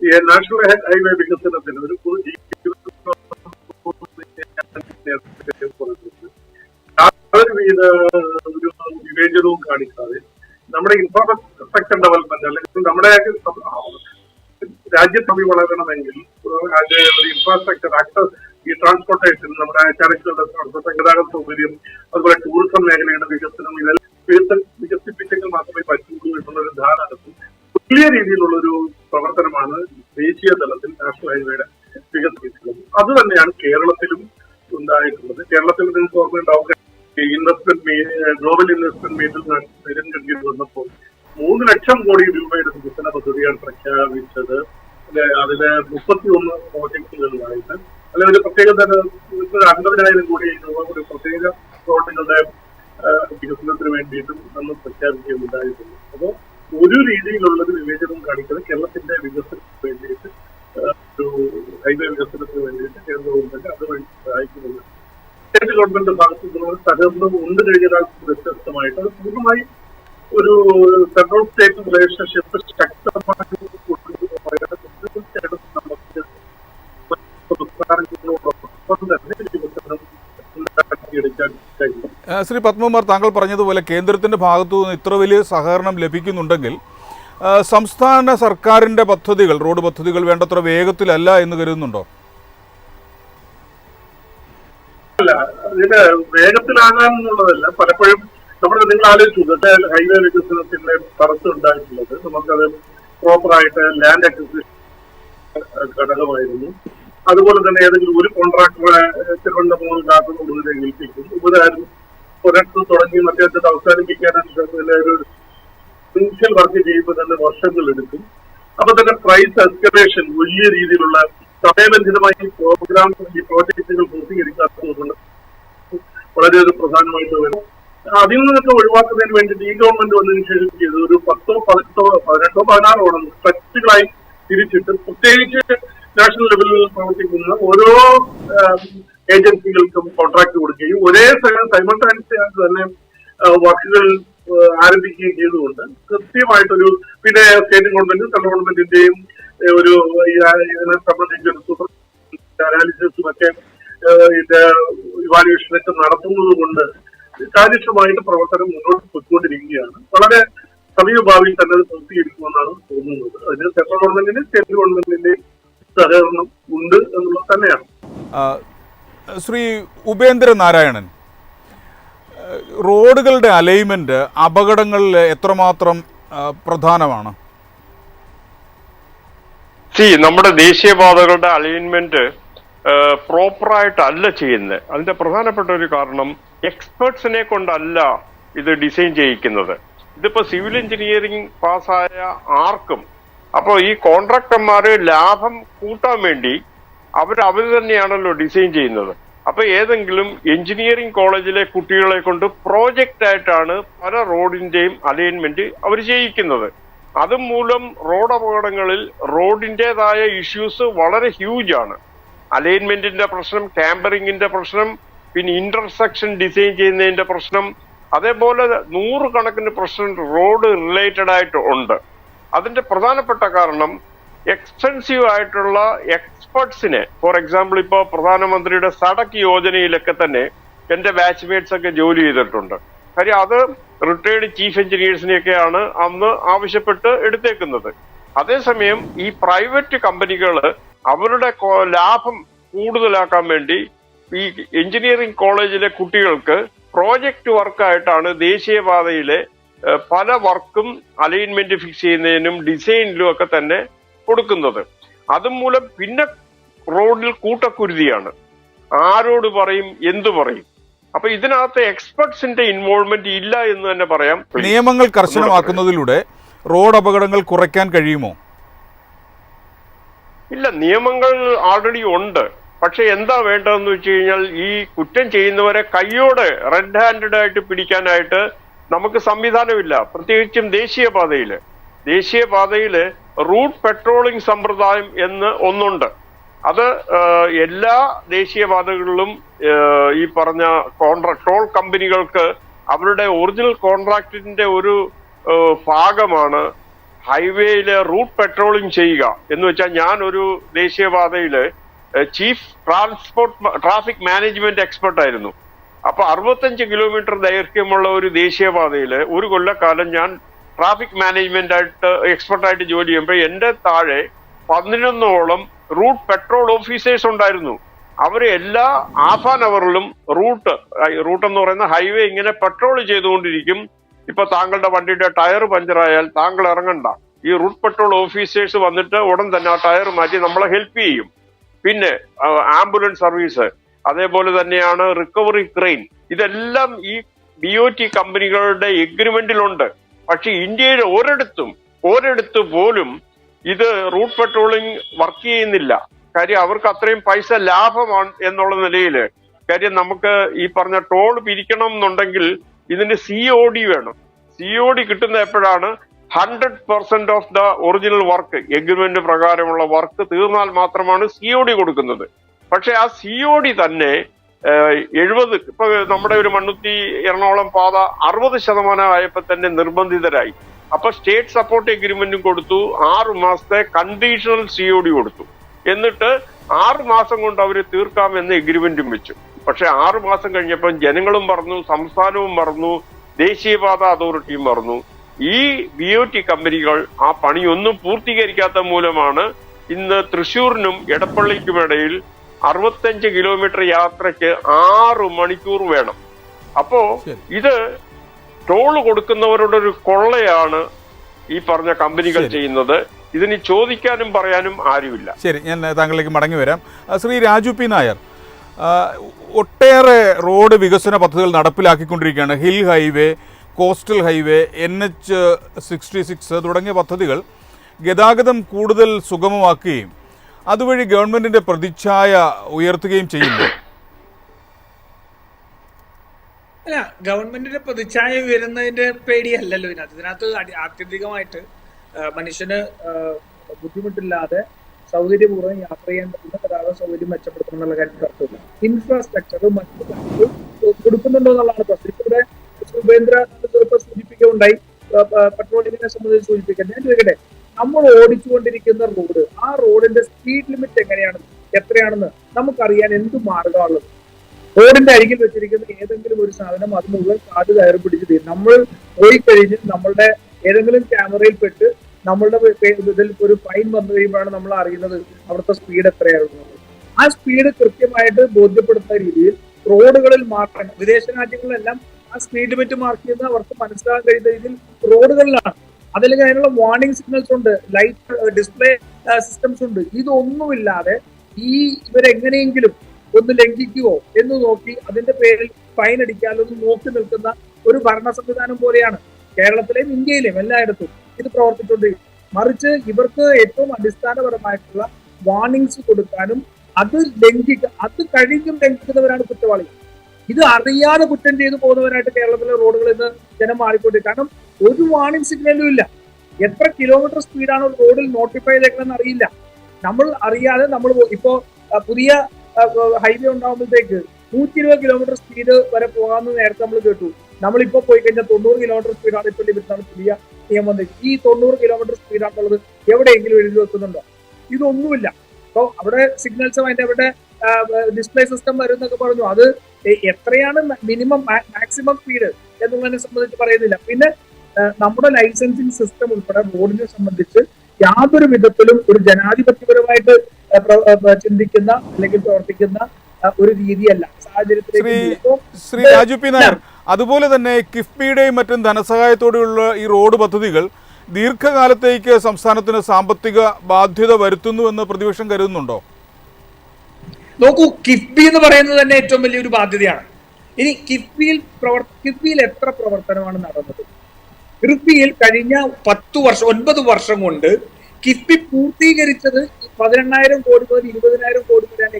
ഈ നാഷണൽ ഹൈവേ വികസനത്തിന് ഒരു ഒരു വിവേചനവും കാണിക്കാതെ നമ്മുടെ ഇൻഫ്രാസ്ട്രക്ചർ ഡെവലപ്മെന്റ് അല്ലെങ്കിൽ നമ്മുടെ രാജ്യം തമ്മിൽ വളരണമെങ്കിൽ അതിന്റെ ഒരു ഇൻഫ്രാസ്ട്രക്ചർ ആക്സസ്, ഈ ട്രാൻസ്പോർട്ടേഷൻ, നമ്മുടെ ചരക്കുകളുടെ ഗതാഗത സൗകര്യം, അതുപോലെ ടൂറിസം മേഖലയുടെ വികസനം, ഇതെല്ലാം വികസിപ്പിച്ചെങ്കിൽ മാത്രമേ പറ്റുള്ളൂ എന്നുള്ളൊരു ധാരണ വലിയ രീതിയിലുള്ളൊരു പ്രവർത്തനമാണ് ദേശീയ തലത്തിൽ നാഷണൽ ഹൈവേയുടെ വികസിപ്പിച്ചത്. അത് തന്നെയാണ് കേരളത്തിലും ഉണ്ടായിട്ടുള്ളത്. കേരളത്തിൽ നിങ്ങൾക്ക് ഓർമ്മയുണ്ടാവുക, ഗ്ലോബൽ ഇൻവെസ്റ്റ്മെന്റ് മീറ്റിൽ നെടുങ്കണ്ടിയിൽ വന്നപ്പോൾ 3 ലക്ഷം കോടി രൂപയുടെ വികസന പദ്ധതിയാണ് പ്രഖ്യാപിച്ചത്. അതില് 31 പ്രോജക്ടുകളിലായിട്ട് അല്ലെങ്കിൽ ഒരു പ്രത്യേക തരം 50,000 കോടി രൂപ ഒരു പ്രത്യേക റോഡുകളുടെ വികസനത്തിന് വേണ്ടിയിട്ടും നമ്മൾ പ്രഖ്യാപിക്കുകയുണ്ടായിട്ടുണ്ട്. അപ്പോൾ ഒരു രീതിയിലുള്ളൊരു വിവേചനം കാണിക്കുന്നത് കേരളത്തിന്റെ വികസനത്തിന് വേണ്ടിയിട്ട്, ഒരു ഹൈവേ വികസനത്തിന് വേണ്ടിയിട്ട് കേന്ദ്ര ഗവൺമെന്റ് അതുവഴി സഹായിക്കുന്നുണ്ട്. സ്റ്റേറ്റ് ഗവൺമെന്റ് ഭാഗത്തു നിന്നുള്ള സഹകരണം ഉണ്ട് കഴിഞ്ഞാൽ വ്യത്യസ്തമായിട്ട് അത് പൂർണ്ണമായി ഒരു സെൻട്രൽ സ്റ്റേറ്റ് റിലേഷൻഷിപ്പ് ശക്തമായി ശ്രീ പത്മകുമാർ, താങ്കൾ പറഞ്ഞതുപോലെ കേന്ദ്രത്തിന്റെ ഭാഗത്തു നിന്ന് ഇത്ര വലിയ സഹകരണം ലഭിക്കുന്നുണ്ടെങ്കിൽ സംസ്ഥാന സർക്കാരിന്റെ പദ്ധതികൾ, റോഡ് പദ്ധതികൾ വേണ്ടത്ര വേഗത്തിലല്ല എന്ന് കരുതുന്നുണ്ടോ? അല്ല, ഇതിന് വേഗത്തിലാകാന്നുള്ളതല്ല. പലപ്പോഴും നിങ്ങൾ ആലോചിച്ചു, ഹൈവേ വികസനത്തിന്റെ തടസ്സമുണ്ടായിട്ടുള്ളത് നമുക്കത് പ്രോപ്പറായിട്ട് ലാൻഡ് അക്വിസിഷൻ ഘടകമായിരുന്നു. അതുപോലെ തന്നെ ഏതെങ്കിലും ഒരു കോൺട്രാക്ടറെ തിരുവനന്തപുരം കാസർഗോഡ് ഏൽപ്പിക്കും. ഉപകാരം ഒരിടത്ത് തുടങ്ങി മറ്റേടത്ത് അവസാനിപ്പിക്കാനായിട്ട് ഒരു ഇനിഷ്യൽ വർക്ക് ചെയ്യുമ്പോൾ തന്നെ വർഷങ്ങൾ എടുക്കും. അപ്പൊ തന്നെ പ്രൈസ് എസ്കലേഷൻ വലിയ രീതിയിലുള്ള സമയബന്ധിതമായി ഈ പ്രോജക്റ്റുകൾ പൂർത്തീകരിക്കാത്തതുകൊണ്ട് വളരെയധികം പ്രധാനമായിട്ട് വരും. അതിൽ നിന്നൊക്കെ ഒഴിവാക്കുന്നതിന് വേണ്ടിയിട്ട് ഈ ഗവൺമെന്റ് വന്നതിന് ശേഷം ചെയ്തത് ഒരു 18-16 സ്ട്രക്ചറുകളായി തിരിച്ചിട്ട് പ്രത്യേകിച്ച് നാഷണൽ ലെവലിൽ പ്രവർത്തിക്കുന്ന ഓരോ ഏജൻസികൾക്കും കോൺട്രാക്ട് കൊടുക്കുകയും ഒരേ സൈമൾട്ടാനിയസ് ആയിട്ട് തന്നെ വർക്കുകൾ ആരംഭിക്കുകയും ചെയ്തുകൊണ്ട് കൃത്യമായിട്ടൊരു, പിന്നെ സ്റ്റേറ്റ് ഗവൺമെന്റും സെൻട്രൽ ഗവൺമെന്റിന്റെയും ഒരു ഇതിനെ സംബന്ധിച്ചൊരു സൂപ്പർ അനാലിസിസും ഒക്കെ ഇതിന്റെ ഇവാലുവേഷനൊക്കെ നടത്തുന്നത് കൊണ്ട് കാര്യക്ഷമമായിട്ട് പ്രവർത്തനം മുന്നോട്ട് പോയിക്കൊണ്ടിരിക്കുകയാണ്. വളരെ സമീപഭാവിയിൽ തന്നെ അത് പൂർത്തീകരിക്കുമെന്നാണ് തോന്നുന്നത്. അതിന് സെൻട്രൽ ഗവൺമെന്റിന്റെ സ്റ്റേറ്റ് ഗവൺമെന്റിന്റെ സഹകരണം ഉണ്ട് എന്നുള്ളത് തന്നെയാണ്. ശ്രീ ഉപേന്ദ്ര നാരായണൻ, റോഡുകളുടെ അലൈൻമെന്റ് അപകടങ്ങളിൽ എത്രമാത്രം പ്രധാനമാണ്? നമ്മുടെ ദേശീയപാതകളുടെ അലൈൻമെന്റ് പ്രോപ്പറായിട്ടല്ല ചെയ്യുന്നത്. അതിന്റെ പ്രധാനപ്പെട്ട ഒരു കാരണം എക്സ്പെർട്സിനെ കൊണ്ടല്ല ഇത് ഡിസൈൻ ചെയ്യിക്കുന്നത്. ഇതിപ്പോ സിവിൽ എഞ്ചിനീയറിംഗ് പാസ്സായ ആർക്കും, അപ്പോ ഈ കോൺട്രാക്ടർമാര് ലാഭം കൂട്ടാൻ വേണ്ടി അവർ തന്നെയാണല്ലോ ഡിസൈൻ ചെയ്യുന്നത്. അപ്പൊ ഏതെങ്കിലും എഞ്ചിനീയറിംഗ് കോളേജിലെ കുട്ടികളെ കൊണ്ട് പ്രോജക്റ്റ് ആയിട്ടാണ് പല റോഡിന്റെയും അലൈൻമെന്റ് അവർ ചെയ്യിക്കുന്നത്. അതുമൂലം റോഡ് അപകടങ്ങളിൽ റോഡിന്റേതായ ഇഷ്യൂസ് വളരെ ഹ്യൂജ് ആണ്. അലൈൻമെന്റിന്റെ പ്രശ്നം, ക്യാമ്പറിംഗിന്റെ പ്രശ്നം, പിന്നെ ഇന്റർസെക്ഷൻ ഡിസൈൻ ചെയ്യുന്നതിന്റെ പ്രശ്നം, അതേപോലെ 100 കണക്കിന് പ്രശ്നം റോഡ് റിലേറ്റഡ് ആയിട്ട് ഉണ്ട്. അതിന്റെ പ്രധാനപ്പെട്ട കാരണം എക്സ്പെൻസീവ് ആയിട്ടുള്ള എക്സ്പെർട്സിനെ, ഫോർ എക്സാമ്പിൾ ഇപ്പോ പ്രധാനമന്ത്രിയുടെ സഡക് യോജനയിലൊക്കെ തന്നെ എന്റെ ബാച്ച്മേറ്റ്സ് ഒക്കെ ജോലി ചെയ്തിട്ടുണ്ട്. കാര്യം അത് റിട്ടയർഡ് ചീഫ് എഞ്ചിനീയേഴ്സിനെയൊക്കെയാണ് അന്ന് ആവശ്യപ്പെട്ട് എടുത്തേക്കുന്നത്. അതേസമയം ഈ പ്രൈവറ്റ് കമ്പനികള് അവരുടെ ലാഭം കൂടുതലാക്കാൻ വേണ്ടി ഈ എഞ്ചിനീയറിംഗ് കോളേജിലെ കുട്ടികൾക്ക് പ്രോജക്റ്റ് വർക്കായിട്ടാണ് ദേശീയപാതയിലെ പല വർക്കും അലൈൻമെന്റ് ഫിക്സ് ചെയ്യുന്നതിനും ഡിസൈനിലും ഒക്കെ തന്നെ കൊടുക്കുന്നത്. അതുമൂലം പിന്നെ റോഡിൽ കൂട്ടക്കുരുതിയാണ്. ആരോട് പറയും, എന്തു പറയും? അപ്പൊ ഇതിനകത്ത് എക്സ്പെർട്സിന്റെ ഇൻവോൾവ്മെന്റ് ഇല്ല എന്ന് തന്നെ പറയാം. നിയമങ്ങൾ കർശനമാക്കുന്നതിലൂടെ റോഡ് അപകടങ്ങൾ കുറയ്ക്കാൻ കഴിയുമോ? ഇല്ല, നിയമങ്ങൾ ആൾറെഡി ഉണ്ട്. പക്ഷെ എന്താ വേണ്ടതെന്ന് വെച്ച് കഴിഞ്ഞാൽ ഈ കുറ്റം ചെയ്യുന്നവരെ കയ്യോടെ റെഡ് ഹാൻഡഡ് ആയിട്ട് പിടിക്കാനായിട്ട് നമുക്ക് സംവിധാനമില്ല. പ്രത്യേകിച്ചും ദേശീയപാതയില് റൂട്ട് പെട്രോളിംഗ് സമ്പ്രദായം എന്ന് ഒന്നുണ്ട്. അത് എല്ലാ ദേശീയപാതകളിലും ഈ പറഞ്ഞ ടോൾ കമ്പനികൾക്ക് അവരുടെ ഒറിജിനൽ കോൺട്രാക്ടിന്റെ ഒരു ഭാഗമാണ് ഹൈവേയില് റൂട്ട് പെട്രോളിംഗ് ചെയ്യുക എന്ന് വെച്ചാൽ, ഞാൻ ഒരു ദേശീയപാതയില് ചീഫ് ട്രാഫിക് മാനേജ്മെന്റ് എക്സ്പെർട്ട് ആയിരുന്നു. അപ്പൊ 65 കിലോമീറ്റർ ദൈർഘ്യമുള്ള ഒരു ദേശീയപാതയില് ഒരു കൊല്ലക്കാലം ഞാൻ ട്രാഫിക് മാനേജ്മെന്റ് ആയിട്ട് എക്സ്പെർട്ടായിട്ട് ജോലി ചെയ്യുമ്പോൾ എന്റെ താഴെ 11ഓളം റൂട്ട് പെട്രോൾ ഓഫീസേഴ്സ് ഉണ്ടായിരുന്നു. അവര് എല്ലാ ഹാഫ് ആൻ അവറിലും റൂട്ട് എന്ന് പറയുന്ന ഹൈവേ ഇങ്ങനെ പെട്രോൾ ചെയ്തുകൊണ്ടിരിക്കും. ഇപ്പൊ താങ്കളുടെ വണ്ടിയുടെ ടയർ പഞ്ചറായാൽ താങ്കൾ ഇറങ്ങണ്ട, ഈ റൂട്ട് പെട്രോൾ ഓഫീസേഴ്സ് വന്നിട്ട് ഉടൻ തന്നെ ആ ടയർ മാറ്റി നമ്മളെ ഹെൽപ്പ് ചെയ്യും. പിന്നെ ആംബുലൻസ് സർവീസ്, അതേപോലെ തന്നെയാണ് റിക്കവറി ക്രെയിൻ, ഇതെല്ലാം ഈ BOT കമ്പനികളുടെ എഗ്രിമെന്റിലുണ്ട്. പക്ഷെ ഇന്ത്യയിൽ ഒരിടത്ത് പോലും ഇത് റൂട്ട് പെട്രോളിംഗ് വർക്ക് ചെയ്യുന്നില്ല. കാര്യം അവർക്ക് അത്രയും പൈസ ലാഭമാണ് എന്നുള്ള നിലയിൽ. കാര്യം നമുക്ക് ഈ പറഞ്ഞ ടോൾ പിരിക്കണം എന്നുണ്ടെങ്കിൽ ഇതിന് COD വേണം. COD കിട്ടുന്ന എപ്പോഴാണ്? 100% of the original work, agreement പ്രകാരമുള്ള വർക്ക് തീർന്നാൽ മാത്രമാണ് COD കൊടുക്കുന്നത്. പക്ഷെ ആ COD തന്നെ 70, ഇപ്പൊ നമ്മുടെ ഒരു മണ്ണുത്തി എറണാകുളം പാത 60% ആയപ്പോ തന്നെ നിർബന്ധിതരായി. അപ്പൊ സ്റ്റേറ്റ് സപ്പോർട്ട് എഗ്രിമെന്റും കൊടുത്തു, 6 മാസത്തെ കണ്ടീഷണൽ COD കൊടുത്തു. എന്നിട്ട് 6 മാസം കൊണ്ട് അവര് തീർക്കാമെന്ന് എഗ്രിമെന്റും വെച്ചു. പക്ഷെ 6 മാസം കഴിഞ്ഞപ്പോൾ ജനങ്ങളും പറഞ്ഞു, സംസ്ഥാനവും പറഞ്ഞു, ദേശീയപാത അതോറിറ്റിയും പറഞ്ഞു. ഈ BOT കമ്പനികൾ ആ പണിയൊന്നും പൂർത്തീകരിക്കാത്ത മൂലമാണ് ഇന്ന് തൃശ്ശൂരിനും എടപ്പള്ളിക്കുമിടയിൽ 65 കിലോമീറ്റർ യാത്രയ്ക്ക് 6 മണിക്കൂർ വേണം. അപ്പോ ഇത് ടോള് കൊടുക്കുന്നവരുടെ ഒരു കൊള്ളയാണ് ഈ പറഞ്ഞ കമ്പനികൾ ചെയ്യുന്നത്. ഇതിന് ചോദിക്കാനും പറയാനും ആരുമില്ല. ശരി, ഞാൻ താങ്കളിലേക്ക് മടങ്ങി വരാം. ശ്രീ രാജു പി നായർ, ഒട്ടേറെ റോഡ് വികസന പദ്ധതികൾ നടപ്പിലാക്കിക്കൊണ്ടിരിക്കുകയാണ്. Hill highway, coastal highway, NH66 തുടങ്ങിയ പദ്ധതികൾ ഗതാഗതം കൂടുതൽ സുഗമമാക്കുകയും അതുവഴി ഗവൺമെന്റിന്റെ പ്രതിച്ഛായ ഉയർത്തുകയും ചെയ്യുന്നു. അല്ല, ഗവൺമെന്റിന്റെ പ്രതിച്ഛായ ഉയരുന്നതിന്റെ പേടിയല്ലല്ലോ ഇതിനകത്ത് ആത്യന്തികമായിട്ട് മനുഷ്യന് ബുദ്ധിമുട്ടില്ലാതെ സൗകര്യപൂർവ്വം യാത്ര ചെയ്യാൻ പറ്റുന്ന ഗതാഗത സൗകര്യം മെച്ചപ്പെടുത്തണം എന്നുള്ള കാര്യത്തിൽ തർക്കമില്ല. ഇൻഫ്രാസ്ട്രക്ചർ മറ്റു കൊടുക്കുന്നുണ്ടോ എന്നുള്ളതാണ് പ്രശ്നം. ഇവിടെ ഉപേന്ദ്ര സൂചിപ്പിക്കുകയുണ്ടായി, പെട്രോളിങ്ങിനെ സംബന്ധിച്ച് സൂചിപ്പിക്കാൻ. ഞാൻ ചോദിക്കട്ടെ, നമ്മൾ ഓടിച്ചുകൊണ്ടിരിക്കുന്ന റോഡ്, ആ റോഡിന്റെ സ്പീഡ് ലിമിറ്റ് എങ്ങനെയാണ്, എത്രയാണെന്ന് നമുക്കറിയാൻ എന്ത് മാർഗമാണുള്ളത്? റോഡിന്റെ അരികിൽ വെച്ചിരിക്കുന്ന ഏതെങ്കിലും ഒരു സാധനം അത് മുഴുവൻ കാട് കയറി പിടിച്ച് തീരും. നമ്മൾ പോയി കഴിഞ്ഞ് നമ്മളുടെ ഏതെങ്കിലും ക്യാമറയിൽ പെട്ട് നമ്മളുടെ ഇതിൽ ഒരു ഫൈൻ വന്നു കഴിയുമ്പോഴാണ് നമ്മൾ അറിയുന്നത് അവിടുത്തെ സ്പീഡ് എത്രയായിരുന്നു. ആ സ്പീഡ് കൃത്യമായിട്ട് ബോധ്യപ്പെടുത്തുന്ന രീതിയിൽ റോഡുകളിൽ മാർക്കാൻ, വിദേശ രാജ്യങ്ങളിലെല്ലാം ആ സ്പീഡ് ലിമിറ്റ് മാർക്ക് ചെയ്യുന്നത് അവർക്ക് മനസ്സിലാക്കാൻ കഴിയുന്ന രീതിയിൽ റോഡുകളിലാണ്. അതല്ലെങ്കിൽ അതിനുള്ള വാർണിംഗ് സിഗ്നൽസ് ഉണ്ട്, ലൈറ്റ് ഡിസ്പ്ലേ സിസ്റ്റംസ് ഉണ്ട്. ഇതൊന്നുമില്ലാതെ ഇവരെങ്ങനെയെങ്കിലും ഒന്ന് ലംഘിക്കുവോ എന്ന് നോക്കി അതിന്റെ പേരിൽ ഫൈൻ അടിക്കാനൊന്നും നോക്കി നിൽക്കുന്ന ഒരു ഭരണ സംവിധാനം പോലെയാണ് കേരളത്തിലെയും ഇന്ത്യയിലെയും എല്ലായിടത്തും ഇത് പ്രവർത്തിച്ചുകൊണ്ടിരിക്കുന്നത്. മറിച്ച് ഇവർക്ക് ഏറ്റവും അടിസ്ഥാനപരമായിട്ടുള്ള വാർണിംഗ്സ് കൊടുക്കാനും അത് കഴിഞ്ഞും ലംഘിക്കുന്നവരാണ് കുറ്റവാളികൾ. ഇത് അറിയാതെ കുറ്റം ചെയ്തു പോകുന്നവരായിട്ട് കേരളത്തിലെ റോഡുകളിൽ നിന്ന് ജനം മാറിക്കൊണ്ടിരിക്കും. കാരണം ഒരു വാർണിംഗ് സിഗ്നലും ഇല്ല. എത്ര കിലോമീറ്റർ സ്പീഡാണ് ഒരു റോഡിൽ നോട്ടിഫൈ ചെയ്തേക്കണമെന്ന് അറിയില്ല. നമ്മൾ അറിയാതെ നമ്മൾ ഇപ്പോ പുതിയ ഹൈവേ ഉണ്ടാകുമ്പോഴത്തേക്ക് 120 കിലോമീറ്റർ സ്പീഡ് വരെ പോകാമെന്ന് നേരത്തെ നമ്മൾ കേട്ടു. നമ്മളിപ്പോ പോയി കഴിഞ്ഞാൽ 90 കിലോമീറ്റർ സ്പീഡാണ് ഇപ്പോൾ ലിമിറ്റാണ് പുതിയ നിയമം. ഈ 90 കിലോമീറ്റർ സ്പീഡാണുള്ളത് എവിടെയെങ്കിലും എഴുതി വെക്കുന്നുണ്ടോ? ഇതൊന്നുമില്ല. അപ്പൊ അവിടെ സിഗ്നൽസും അവിടെ ഡിസ്പ്ലേ സിസ്റ്റം വരും എന്നൊക്കെ പറഞ്ഞു. അത് എത്രയാണ് മിനിമം മാക്സിമം സ്പീഡ് എന്നുള്ളതിനെ സംബന്ധിച്ച് പറയുന്നില്ല. പിന്നെ നമ്മുടെ ലൈസൻസിങ് സിസ്റ്റം ഉൾപ്പെടെ റോഡിനെ സംബന്ധിച്ച് യാതൊരു വിധത്തിലും ഒരു ജനാധിപത്യപരമായിട്ട് ചിന്തിക്കുന്ന അല്ലെങ്കിൽ പ്രവർത്തിക്കുന്ന ഒരു രീതിയല്ല സാഹചര്യത്തിലേക്ക്. ശ്രീ രാജു പി നായർ, അതുപോലെ തന്നെ കിഫ്ബിയുടെയും മറ്റും ധനസഹായത്തോടെയുള്ള ഈ റോഡ് പദ്ധതികൾ ദീർഘകാലത്തേക്ക് സംസ്ഥാനത്തിന് സാമ്പത്തിക ബാധ്യത വരുത്തുന്നുവെന്ന് പ്രതിപക്ഷം കരുതുന്നുണ്ടോ? നോക്കൂ, കിഫ്ബി എന്ന് പറയുന്നത് തന്നെ ഏറ്റവും വലിയൊരു ബാധ്യതയാണ്. ഇനി കിഫ്ബിയിൽ എത്ര പ്രവർത്തനമാണ് നടന്നത്? കിഫ്ബിയിൽ കഴിഞ്ഞ 9 വർഷം കൊണ്ട് കിഫ്ബി പൂർത്തീകരിച്ചത് 18,000 കോടി മുതൽ 20,000 കോടി വരെയാണ്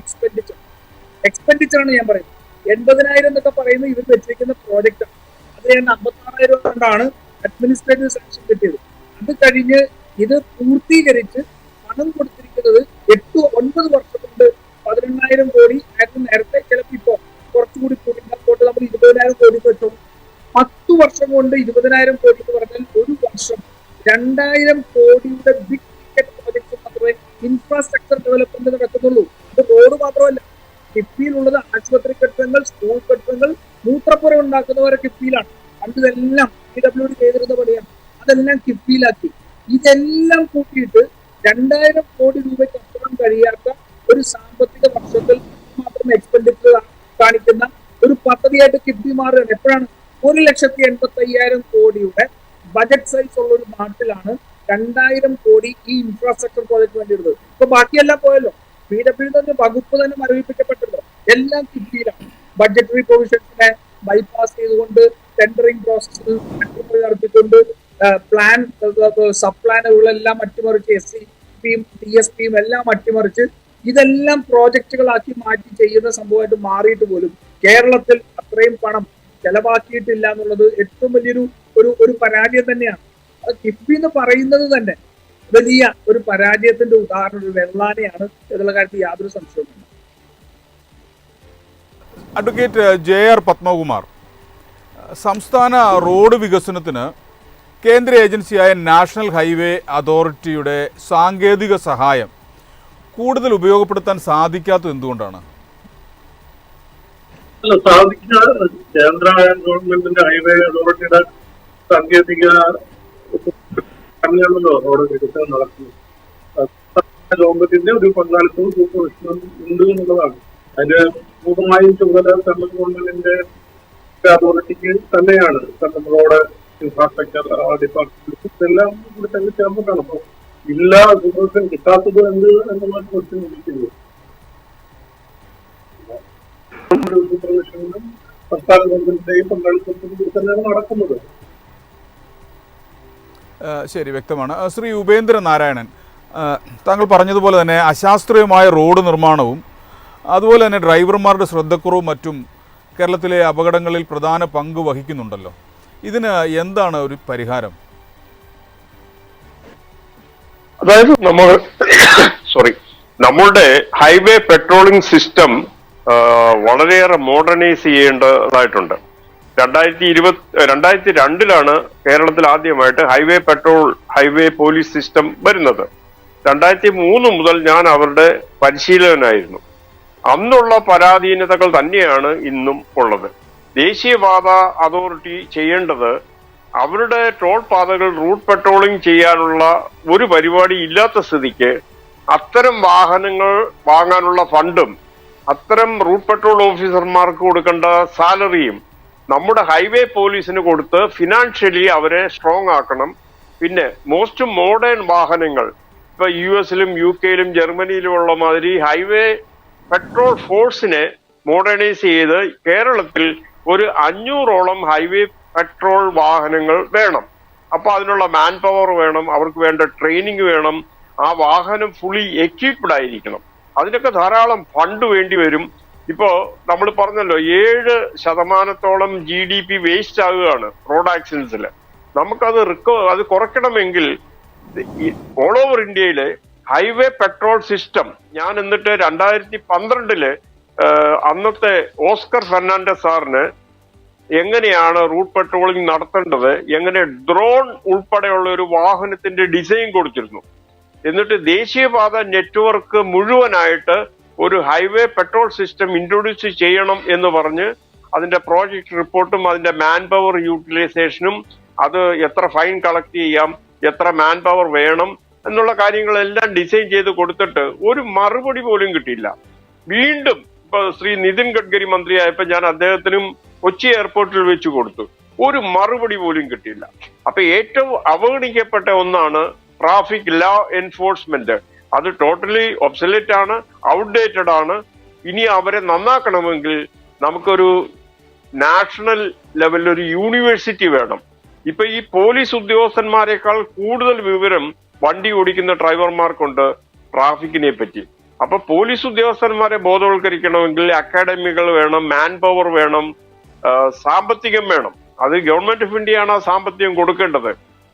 എക്സ്പെൻഡിച്ചറാണ് ഞാൻ പറയുന്നത്. 80,000 എന്നൊക്കെ പറയുന്നത് ഇവർ വെച്ചിരിക്കുന്ന പ്രോജക്റ്റാണ്. അത് ഞാൻ 56,000 കൊണ്ടാണ് അഡ്മിനിസ്ട്രേറ്റീവ് സാങ്ഷൻ കിട്ടിയത്. അത് കഴിഞ്ഞ് ഇത് പൂർത്തീകരിച്ച് പണം കൊടുത്തിരിക്കുന്നത് 8-9 വർഷം കൊണ്ട് 18,000 കോടി ആയിരുന്നു നേരത്തെ. ചിലപ്പോൾ ഇപ്പോ കുറച്ചുകൂടി കൂടി അങ്ങോട്ട് നമ്മൾ 20,000 കോടി വെച്ചു. 10 വർഷം കൊണ്ട് 20,000 കോടി എന്ന് പറഞ്ഞാൽ ഒരു വർഷം 2,000 കോടിയുടെ ബിഗ് ടിക്കറ്റ് പ്രോജക്ട്സ് മാത്രമേ ഇൻഫ്രാസ്ട്രക്ചർ ഡെവലപ്മെന്റ് നടക്കുന്നുള്ളൂ. അത് റോഡ് മാത്രമല്ല, കിഫ്ബിയിലുള്ളത് ആശുപത്രി കെട്ടിടങ്ങൾ, സ്കൂൾ കെട്ടിടങ്ങൾ, മൂത്രപ്പുര ഉണ്ടാക്കുന്നവരെ കിഫ്ബിയിലാണ്. ഇതെല്ലാം PWD ചെയ്തിരുന്ന പണിയാണ്. അതെല്ലാം കിഫ്ബിയിലാക്കി. ഇതെല്ലാം കൂട്ടിയിട്ട് 2,000 കോടി രൂപയ്ക്ക് അപ്പുറം കഴിയാത്ത ഒരു സാമ്പത്തിക വർഷത്തിൽ മാത്രം എക്സ്പെൻഡിച്ചർ കാണിക്കുന്ന ഒരു പദ്ധതിയായിട്ട് കിഫ്ബി മാറുകയാണ്. എപ്പോഴാണ് 1,85,000 കോടിയുടെ ബജറ്റ് സൈസ് ഉള്ള ഒരു നാട്ടിലാണ് 2,000 കോടി ഈ ഇൻഫ്രാസ്ട്രക്ചർ പ്രോജക്ട് വേണ്ടിയിരുന്നത്. ഇപ്പൊ ബാക്കിയെല്ലാം പോയല്ലോ. PWD വകുപ്പ് തന്നെ മരവിപ്പിക്കപ്പെട്ടല്ലോ. എല്ലാം കിഫ്ബിയിലാണ്. ബഡ്ജറ്ററി പ്രൊവിഷൻസിനെ ബൈപ്പാസ് ചെയ്തുകൊണ്ട് ടെൻഡറിംഗ് പ്രോസസ്സിൽ അട്ടിമറി നടത്തിക്കൊണ്ട് പ്ലാൻ സബ് പ്ലാനുകളെല്ലാം അട്ടിമറിച്ച് SCPയും TSPയും എല്ലാം അട്ടിമറിച്ച് ഇതെല്ലാം പ്രോജക്റ്റുകളാക്കി മാറ്റി ചെയ്യുന്ന സംഭവമായിട്ട് മാറിയിട്ട് പോലും കേരളത്തിൽ അത്രയും പണം ചെലവാക്കിയിട്ടില്ല എന്നുള്ളത് ഏറ്റവും വലിയൊരു ഒരു പരാജയം തന്നെയാണ്. അത് കിഫ്ബി എന്ന് പറയുന്നത് തന്നെ വലിയ ഒരു പരാജയത്തിന്റെ ഉദാഹരണം, ഒരു വെള്ളാനയാണ് എന്നുള്ള കാര്യത്തിൽ യാതൊരു സംശയവുമില്ല. അഡ്വക്കേറ്റ് JR പത്മകുമാർ, സംസ്ഥാന റോഡ് വികസനത്തിന് കേന്ദ്ര ഏജൻസിയായ നാഷണൽ ഹൈവേ അതോറിറ്റിയുടെ സാങ്കേതിക സഹായം കൂടുതൽ ഉപയോഗപ്പെടുത്താൻ സാധിക്കാത്തത് എന്തുകൊണ്ടാണ്? കേന്ദ്ര ഗവൺമെന്റിന്റെ ഹൈവേ അതോറിറ്റിയുടെ സാങ്കേതിക റോഡ് വികസനം നടക്കുന്നത് ഗവൺമെന്റിന്റെ ഒരു പങ്കാളിത്തവും സൂപ്പർവിഷനും ഉണ്ട് എന്നുള്ളതാണ്. അതിന്റെ പൂർണ്ണമായും ചുമതല സെൻട്രൽ ഗവൺമെന്റിന്റെ അതോറിറ്റിക്ക് തന്നെയാണ്. സെൻട്രൽ റോഡ് ഇൻഫ്രാസ്ട്രക്ചർ ഡിപ്പാർട്ട്മെന്റ് ഇതെല്ലാം കൂടി തന്നെ ചേർന്നിട്ടാണ്. അപ്പൊ എല്ലാ സൂപ്പർവിഷൻ കിട്ടാത്തത് എന്ത് എന്നുള്ള ക്വസ്റ്റ്യൻ ഉദിക്കുന്നത്. സൂപ്പർവിഷനും സംസ്ഥാന ഗവൺമെന്റിന്റെയും പങ്കാളിത്തത്തിൽ തന്നെയാണ് നടക്കുന്നത്. ശരി, വ്യക്തമാണ്. ശ്രീ ഉപേന്ദ്ര നാരായണൻ, താങ്കൾ പറഞ്ഞതുപോലെ തന്നെ അശാസ്ത്രീയമായ റോഡ് നിർമ്മാണവും അതുപോലെ തന്നെ ഡ്രൈവർമാരുടെ ശ്രദ്ധക്കുറവും മറ്റും കേരളത്തിലെ അപകടങ്ങളിൽ പ്രധാന പങ്ക് വഹിക്കുന്നുണ്ടല്ലോ. ഇതിന് എന്താണ് ഒരു പരിഹാരം? അതായത് നമ്മളുടെ ഹൈവേ പെട്രോളിംഗ് സിസ്റ്റം വളരെയേറെ മോഡേണൈസ് ചെയ്യേണ്ടതായിട്ടുണ്ട്. 2002 കേരളത്തിൽ ആദ്യമായിട്ട് ഹൈവേ പോലീസ് സിസ്റ്റം വരുന്നത്. 2003 മുതൽ ഞാൻ അവരുടെ പരിശീലകനായിരുന്നു. അന്നുള്ള പരാധീനതകൾ തന്നെയാണ് ഇന്നും ഉള്ളത്. ദേശീയപാത അതോറിറ്റി ചെയ്യേണ്ടത് അവരുടെ ടോൾ പാതകൾ റൂട്ട് പെട്രോളിംഗ് ചെയ്യാനുള്ള ഒരു പരിപാടി ഇല്ലാത്ത സ്ഥിതിക്ക് അത്തരം വാഹനങ്ങൾ വാങ്ങാനുള്ള ഫണ്ടും അത്തരം റൂട്ട് പെട്രോൾ ഓഫീസർമാർക്ക് കൊടുക്കേണ്ട സാലറിയും നമ്മുടെ ഹൈവേ പോലീസിന് കൊടുത്ത് ഫിനാൻഷ്യലി അവരെ സ്ട്രോങ് ആക്കണം. പിന്നെ മോസ്റ്റ് മോഡേൺ വാഹനങ്ങൾ ഇപ്പൊ US-ലും UK-ലും ജർമ്മനിയിലും ഉള്ള മാതിരി ഹൈവേ പെട്രോൾ ഫോഴ്സിനെ മോഡേണൈസ് ചെയ്ത് കേരളത്തിൽ ഒരു 500ഓളം ഹൈവേ പെട്രോൾ വാഹനങ്ങൾ വേണം. അപ്പൊ അതിനുള്ള മാൻ പവർ വേണം, അവർക്ക് വേണ്ട ട്രെയിനിങ് വേണം, ആ വാഹനം ഫുള്ളി എക്വിപ്ഡ് ആയിരിക്കണം. അതിനൊക്കെ ധാരാളം ഫണ്ട് വേണ്ടി വരും. ഇപ്പോ നമ്മൾ പറഞ്ഞല്ലോ 7% GDP വേസ്റ്റ് ആകുകയാണ് റോഡ് ആക്സിഡൻസിൽ. നമുക്കത് അത് കുറയ്ക്കണമെങ്കിൽ ഓൾ ഓവർ ഇന്ത്യയിലെ ഹൈവേ പെട്രോൾ സിസ്റ്റം ഞാൻ എന്നിട്ട് 2012 അന്നത്തെ ഓസ്കർ ഫെർണാണ്ടസ് സാറിന് എങ്ങനെയാണ് റൂട്ട് പെട്രോളിംഗ് നടത്തേണ്ടത്, എങ്ങനെ ഡ്രോൺ ഉൾപ്പെടെയുള്ള ഒരു വാഹനത്തിന്റെ ഡിസൈൻ കൊടുത്തിരുന്നു. എന്നിട്ട് ദേശീയപാത നെറ്റ്വർക്ക് മുഴുവനായിട്ട് ഒരു ഹൈവേ പെട്രോൾ സിസ്റ്റം ഇൻട്രൊഡ്യൂസ് ചെയ്യണം എന്ന് പറഞ്ഞ് അതിന്റെ പ്രോജക്ട് റിപ്പോർട്ടും അതിന്റെ മാൻ പവർ യൂട്ടിലൈസേഷനും അത് എത്ര ഫൈൻ കളക്ട് ചെയ്യാം, എത്ര മാൻ പവർ വേണം എന്നുള്ള കാര്യങ്ങളെല്ലാം ഡിസൈൻ ചെയ്ത് കൊടുത്തിട്ട് ഒരു മറുപടി പോലും കിട്ടിയില്ല. വീണ്ടും ഇപ്പൊ ശ്രീ നിതിൻ ഗഡ്കരി മന്ത്രിയായപ്പോ ഞാൻ അദ്ദേഹത്തിനും കൊച്ചി എയർപോർട്ടിൽ വെച്ച് കൊടുത്തു, ഒരു മറുപടി പോലും കിട്ടിയില്ല. അപ്പൊ ഏറ്റവും അവഗണിക്കപ്പെട്ട ഒന്നാണ് ട്രാഫിക് ലോ എൻഫോഴ്സ്മെന്റ്. അത് ടോട്ടലി ഒബ്സലേറ്റ് ആണ്, ഔട്ട്ഡേറ്റഡ് ആണ്. ഇനി അവരെ നന്നാക്കണമെങ്കിൽ നമുക്കൊരു നാഷണൽ ലെവലിൽ ഒരു യൂണിവേഴ്സിറ്റി വേണം. ഇപ്പൊ ഈ പോലീസ് ഉദ്യോഗസ്ഥന്മാരെക്കാൾ കൂടുതൽ വിവരം വണ്ടി ഓടിക്കുന്ന ഡ്രൈവർമാർക്കുണ്ട് ട്രാഫിക്കിനെ പറ്റി. അപ്പൊ പോലീസ് ഉദ്യോഗസ്ഥന്മാരെ ബോധവൽക്കരിക്കണമെങ്കിൽ അക്കാഡമികൾ വേണം, മാൻ പവർ വേണം, സാമ്പത്തികം വേണം. അത് ഗവൺമെന്റ് ഓഫ് ഇന്ത്യയാണ് ആ സാമ്പത്തികം കൊടുക്കേണ്ടത്.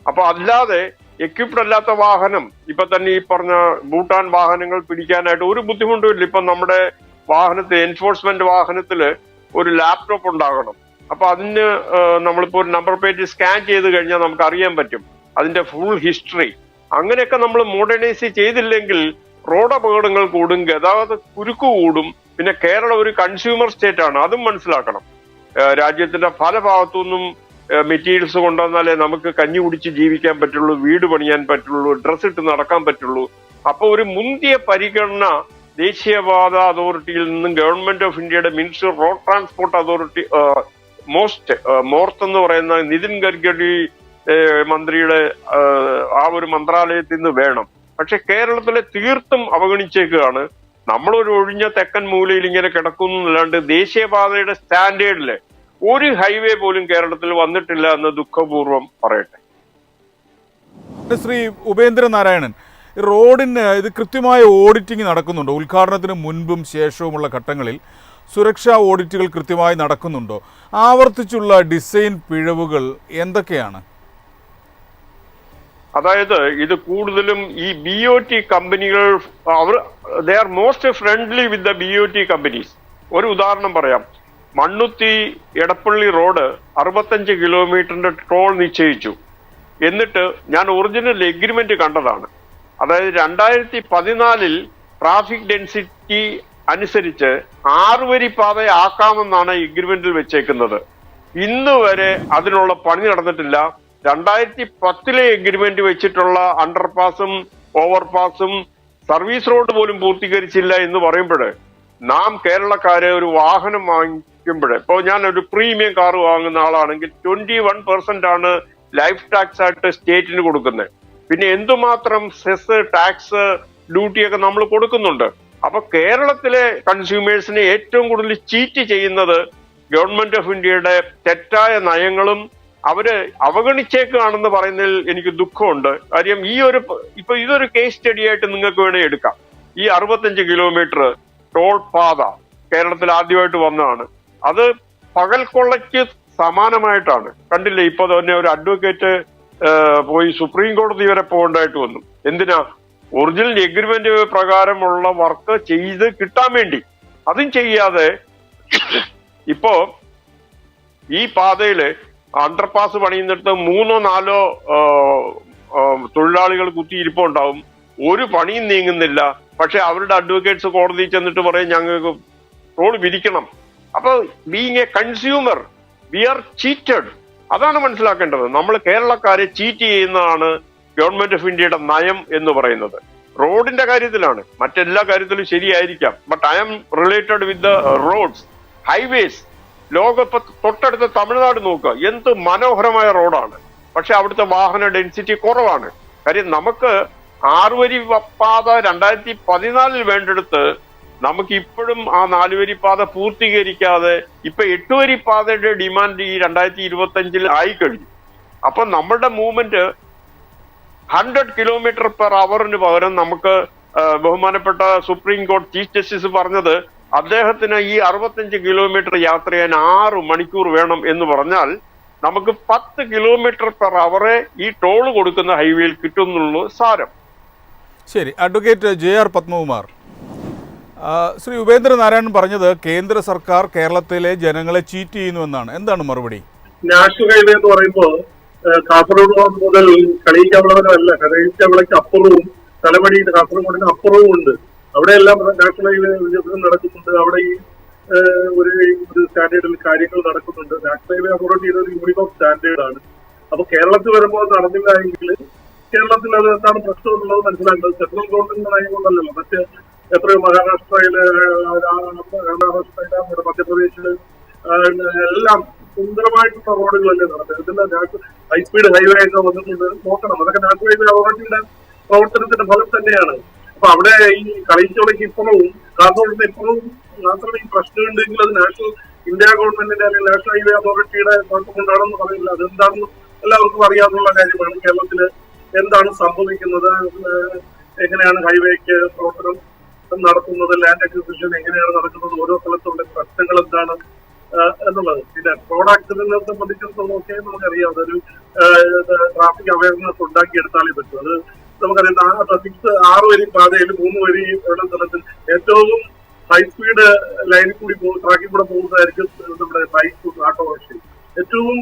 അപ്പൊ അല്ലാതെ എക്വിപ്ഡ് അല്ലാത്ത വാഹനം ഇപ്പൊ തന്നെ ഈ പറഞ്ഞ ഭൂട്ടാൻ വാഹനങ്ങൾ പിടിക്കാനായിട്ട് ഒരു ബുദ്ധിമുട്ടുമില്ല. ഇപ്പൊ നമ്മുടെ വാഹനത്തിൽ എൻഫോഴ്സ്മെന്റ് വാഹനത്തില് ഒരു ലാപ്ടോപ്പ് ഉണ്ടാകണം. അപ്പൊ അതിന് നമ്മളിപ്പോ ഒരു നമ്പർ പ്ലേറ്റ് സ്കാൻ ചെയ്ത് കഴിഞ്ഞാൽ നമുക്ക് അറിയാൻ പറ്റും അതിന്റെ ഫുൾ ഹിസ്റ്ററി. അങ്ങനെയൊക്കെ നമ്മൾ മോഡേണൈസ് ചെയ്തില്ലെങ്കിൽ റോഡ് അപകടങ്ങൾ കൂടും, ഗതാഗത കുരുക്ക് കൂടും. പിന്നെ കേരളം ഒരു കൺസ്യൂമർ സ്റ്റേറ്റ് ആണ്, അതും മനസ്സിലാക്കണം. രാജ്യത്തിന്റെ പല ഭാഗത്തു നിന്നും മെറ്റീരിയൽസ് കൊണ്ടുവന്നാലേ നമുക്ക് കഞ്ഞി കുടിച്ച് ജീവിക്കാൻ പറ്റുള്ളൂ, വീട് പണിയാൻ പറ്റുള്ളൂ, ഡ്രസ് ഇട്ട് നടക്കാൻ പറ്റുള്ളൂ. അപ്പൊ ഒരു മുന്തിയ പരിഗണന ദേശീയപാത അതോറിറ്റിയിൽ നിന്നും ഗവൺമെന്റ് ഓഫ് ഇന്ത്യയുടെ മിനിസ്റ്റർ റോഡ് ട്രാൻസ്പോർട്ട് അതോറിറ്റി മോർത്ത് എന്ന് പറയുന്ന നിതിൻ ഗഡ്കരി മന്ത്രിയുടെ ആ ഒരു മന്ത്രാലയത്തിൽ നിന്ന് വേണം. പക്ഷെ കേരളത്തിലെ തീർത്തും അവഗണിച്ചേക്കുകയാണ്. നമ്മളൊരു ഒഴിഞ്ഞ തെക്കൻ മൂലയിൽ ഇങ്ങനെ കിടക്കുന്നല്ലാണ്ട് ദേശീയപാതയുടെ സ്റ്റാൻഡേർഡില് ഒരു ഹൈവേ പോലും കേരളത്തിൽ വന്നിട്ടില്ല എന്ന് ദുഃഖപൂർവ്വം പറയട്ടെ. ശ്രീ ഉപേന്ദ്രൻ നാരായണൻ, റോഡിന് ഇത് കൃത്യമായ ഓഡിറ്റിംഗ് നടക്കുന്നുണ്ടോ? ഉദ്ഘാടനത്തിന് മുൻപും ശേഷവുമുള്ള ഘട്ടങ്ങളിൽ സുരക്ഷാ ഓഡിറ്റുകൾ കൃത്യമായി നടക്കുന്നുണ്ടോ? ആവർത്തിച്ചുള്ള ഡിസൈൻ പിഴവുകൾ എന്തൊക്കെയാണ്? അതായത് ഇത് കൂടുതലും ഈ BOT കമ്പനികൾ they are most friendly with the BOT companies. ഒരു ഉദാഹരണം പറയാം. മണ്ണുത്തി എടപ്പള്ളി റോഡ് 65 കിലോമീറ്ററിന്റെ ടോൾ നിശ്ചയിച്ചു. എന്നിട്ട് ഞാൻ ഒറിജിനൽ എഗ്രിമെന്റ് കണ്ടതാണ്. അതായത് 2014 ട്രാഫിക് ഡെൻസിറ്റി അനുസരിച്ച് 6 വരി പാതയാക്കാമെന്നാണ് എഗ്രിമെന്റിൽ വെച്ചേക്കുന്നത്. ഇന്ന് വരെ അതിനുള്ള പണി നടന്നിട്ടില്ല. 2010 എഗ്രിമെന്റ് വെച്ചിട്ടുള്ള അണ്ടർപാസും ഓവർപാസും സർവീസ് റോഡ് പോലും പൂർത്തീകരിച്ചില്ല എന്ന് പറയുമ്പോൾ നാം കേരളക്കാര് ഒരു വാഹനം വാങ്ങിക്കുമ്പോൾ, ഇപ്പോൾ ഞാൻ ഒരു പ്രീമിയം കാർ വാങ്ങുന്ന ആളാണെങ്കിൽ 21% ആണ് ലൈഫ് ടാക്സ് ആയിട്ട് സ്റ്റേറ്റിന് കൊടുക്കുന്നത്. പിന്നെ എന്തുമാത്രം സെസ്, ടാക്സ്, ഡ്യൂട്ടിയൊക്കെ നമ്മൾ കൊടുക്കുന്നുണ്ട്. അപ്പൊ കേരളത്തിലെ കൺസ്യൂമേഴ്സിനെ ഏറ്റവും കൂടുതൽ ചീറ്റ് ചെയ്യുന്നത് ഗവൺമെന്റ് ഓഫ് ഇന്ത്യയുടെ തെറ്റായ നയങ്ങളും അവര് അവഗണിച്ചേക്കാണെന്ന് പറയുന്നതിൽ എനിക്ക് ദുഃഖമുണ്ട്. കാര്യം ഇപ്പൊ ഇതൊരു കേസ് സ്റ്റഡി ആയിട്ട് നിങ്ങൾക്ക് വേണേ എടുക്കാം. ഈ 65 കിലോമീറ്റർ ടോൾ പാത കേരളത്തിൽ ആദ്യമായിട്ട് വന്നതാണ്. അത് പകൽക്കൊള്ളയ്ക്ക് സമാനമായിട്ടാണ്. കണ്ടില്ലേ, ഇപ്പൊ തന്നെ ഒരു അഡ്വക്കേറ്റ് പോയി സുപ്രീം കോടതി വരെ പോകേണ്ടതായിട്ട് വന്നു. എന്തിനാ? ഒറിജിനൽ എഗ്രിമെന്റ് പ്രകാരമുള്ള വർക്ക് ചെയ്ത് കിട്ടാൻ വേണ്ടി. അതും ചെയ്യാതെ ഇപ്പോ ഈ പാതയില് അണ്ടർപാസ് പണിയുന്നിടത്ത് 3-4 തൊഴിലാളികൾ കുത്തിയിരിപ്പുണ്ടാവും. ഒരു പണിയും നീങ്ങുന്നില്ല. പക്ഷെ അവരുടെ അഡ്വക്കേറ്റ്സ് കോടതിയിൽ ചെന്നിട്ട് പറയും ഞങ്ങൾക്ക് റോഡ് വിരിക്കണം. അപ്പൊ being a consumer we are cheated. അതാണ് മനസ്സിലാക്കേണ്ടത്. നമ്മൾ കേരളക്കാരെ ചീറ്റ് ചെയ്യുന്നതാണ് ഗവൺമെന്റ് ഓഫ് ഇന്ത്യയുടെ നയം എന്ന് പറയുന്നത്. റോഡിന്റെ കാര്യത്തിലാണ്, മറ്റെല്ലാ കാര്യത്തിലും ശരിയായിരിക്കാം. But I am related with the roads, highways. ലോകത്ത് തൊട്ടടുത്ത തമിഴ്നാട് നോക്കുക, എന്ത് മനോഹരമായ റോഡാണ്. പക്ഷെ അവിടുത്തെ വാഹന ഡെൻസിറ്റി കുറവാണ്. കാര്യം നമുക്ക് 6 വരി പാത 2014 വേണ്ടെടുത്ത് നമുക്ക് ഇപ്പോഴും ആ 4 വരി പാത പൂർത്തീകരിക്കാതെ ഇപ്പൊ 8 വരി പാതയുടെ ഡിമാൻഡ് ഈ 2025 ആയി കഴിഞ്ഞു. അപ്പൊ നമ്മളുടെ മൂവ്മെന്റ് 100 km/h പകരം നമുക്ക് ബഹുമാനപ്പെട്ട സുപ്രീം കോടതി ചീഫ് ജസ്റ്റിസ് പറഞ്ഞത് അദ്ദേഹത്തിന് ഈ 65 കിലോമീറ്റർ യാത്ര ചെയ്യാൻ 6 മണിക്കൂർ വേണം എന്ന് പറഞ്ഞാൽ നമുക്ക് 10 km/h ഈ ടോള് കൊടുക്കുന്ന ഹൈവേയിൽ കിട്ടുന്നുള്ളൂ സാരം. ശരി, അഡ്വക്കേറ്റ് JR പത്മകുമാർ, ശ്രീ ഉപേന്ദ്രനാരായണൻ പറഞ്ഞത് കേന്ദ്ര സർക്കാർ കേരളത്തിലെ ജനങ്ങളെ ചീറ്റ് ചെയ്യുന്നുവെന്നാണ്. എന്താണ് മറുപടി? നാഷണൽ ഹൈവേ എന്ന് പറയുമ്പോൾ കാസർഗോഡ് മുതൽ കളിയിക്കാവിളവരല്ല, കളിയിക്കാവിളയ്ക്ക് അപ്പുറവും തലമടി കാസർഗോഡിന് അപ്പുറവും ഉണ്ട്. അവിടെയെല്ലാം നാഷണൽ ഹൈവേ വികസനം നടക്കുന്നുണ്ട്. അവിടെ ഈ ഒരു സ്റ്റാൻഡേർഡിൽ കാര്യങ്ങൾ നടക്കുന്നുണ്ട്. നാഷണൽ ഹൈവേ അതോറിറ്റിയുടെ ഒരു യൂണിഫോം സ്റ്റാൻഡേർഡാണ്. അപ്പൊ കേരളത്തിൽ വരുമ്പോൾ നടന്നില്ല എങ്കിൽ കേരളത്തിൽ അത് എന്താണ് പ്രശ്നം എന്നുള്ളത് മനസ്സിലാക്കുന്നത് സെൻട്രൽ ഗവൺമെന്റ് നയങ്ങളല്ലല്ലോ. മറ്റ് എത്രയോ മഹാരാഷ്ട്രയില്, നമ്മുടെ മധ്യപ്രദേശില് എല്ലാം സുന്ദരമായിട്ടുള്ള റോഡുകളല്ലേ നടന്നത്. ഇതിന്റെ ഹൈസ്പീഡ് ഹൈവേ ഒക്കെ വന്നിട്ടുണ്ട്. നോക്കണം, അതൊക്കെ നാഷണൽ ഹൈവേ അതോറിറ്റിയുടെ പ്രവർത്തനത്തിന്റെ ഫലം തന്നെയാണ്. അപ്പൊ അവിടെ ഈ കളിച്ചോളയ്ക്ക് ഇപ്പുറവും കാസർഗോഡിന് ഇപ്പുറവും മാത്രമേ ഈ പ്രശ്നമുണ്ടെങ്കിൽ അത് ഇന്ത്യ ഗവൺമെന്റിന്റെ അല്ലെങ്കിൽ നാഷണൽ ഹൈവേ അതോറിറ്റിയുടെ കുഴപ്പം കൊണ്ടാണെന്ന് പറയില്ല. അതെന്താണെന്ന് എല്ലാവർക്കും അറിയാവുന്ന കാര്യമാണ്. കേരളത്തില് എന്താണ് സംഭവിക്കുന്നത്, എങ്ങനെയാണ് ഹൈവേക്ക് പ്രവർത്തനം നടത്തുന്നത്, ലാൻഡ് അക്വിസിഷൻ എങ്ങനെയാണ് നടക്കുന്നത്, ഓരോ സ്ഥലത്തുള്ള പ്രശ്നങ്ങൾ എന്താണ് എന്നുള്ളത്. പിന്നെ റോഡ് ആക്സിഡന്റിനെ സംബന്ധിച്ചിടത്തോളം ഒക്കെ നമുക്കറിയാം, അതൊരു ട്രാഫിക് അവയർനെസ് ഉണ്ടാക്കിയെടുത്താലേ പറ്റും. അത് നമുക്കറിയാം. 6 വരി പാതയിൽ 3 വരി ഉള്ള സ്ഥലത്തിൽ ഏറ്റവും ഹൈസ്പീഡ് ലൈനിൽ കൂടി ട്രാക്കിൽ കൂടെ പോകുന്നതായിരിക്കും നമ്മുടെ ബൈക്ക്, ഓട്ടോറിക്ഷ. ഏറ്റവും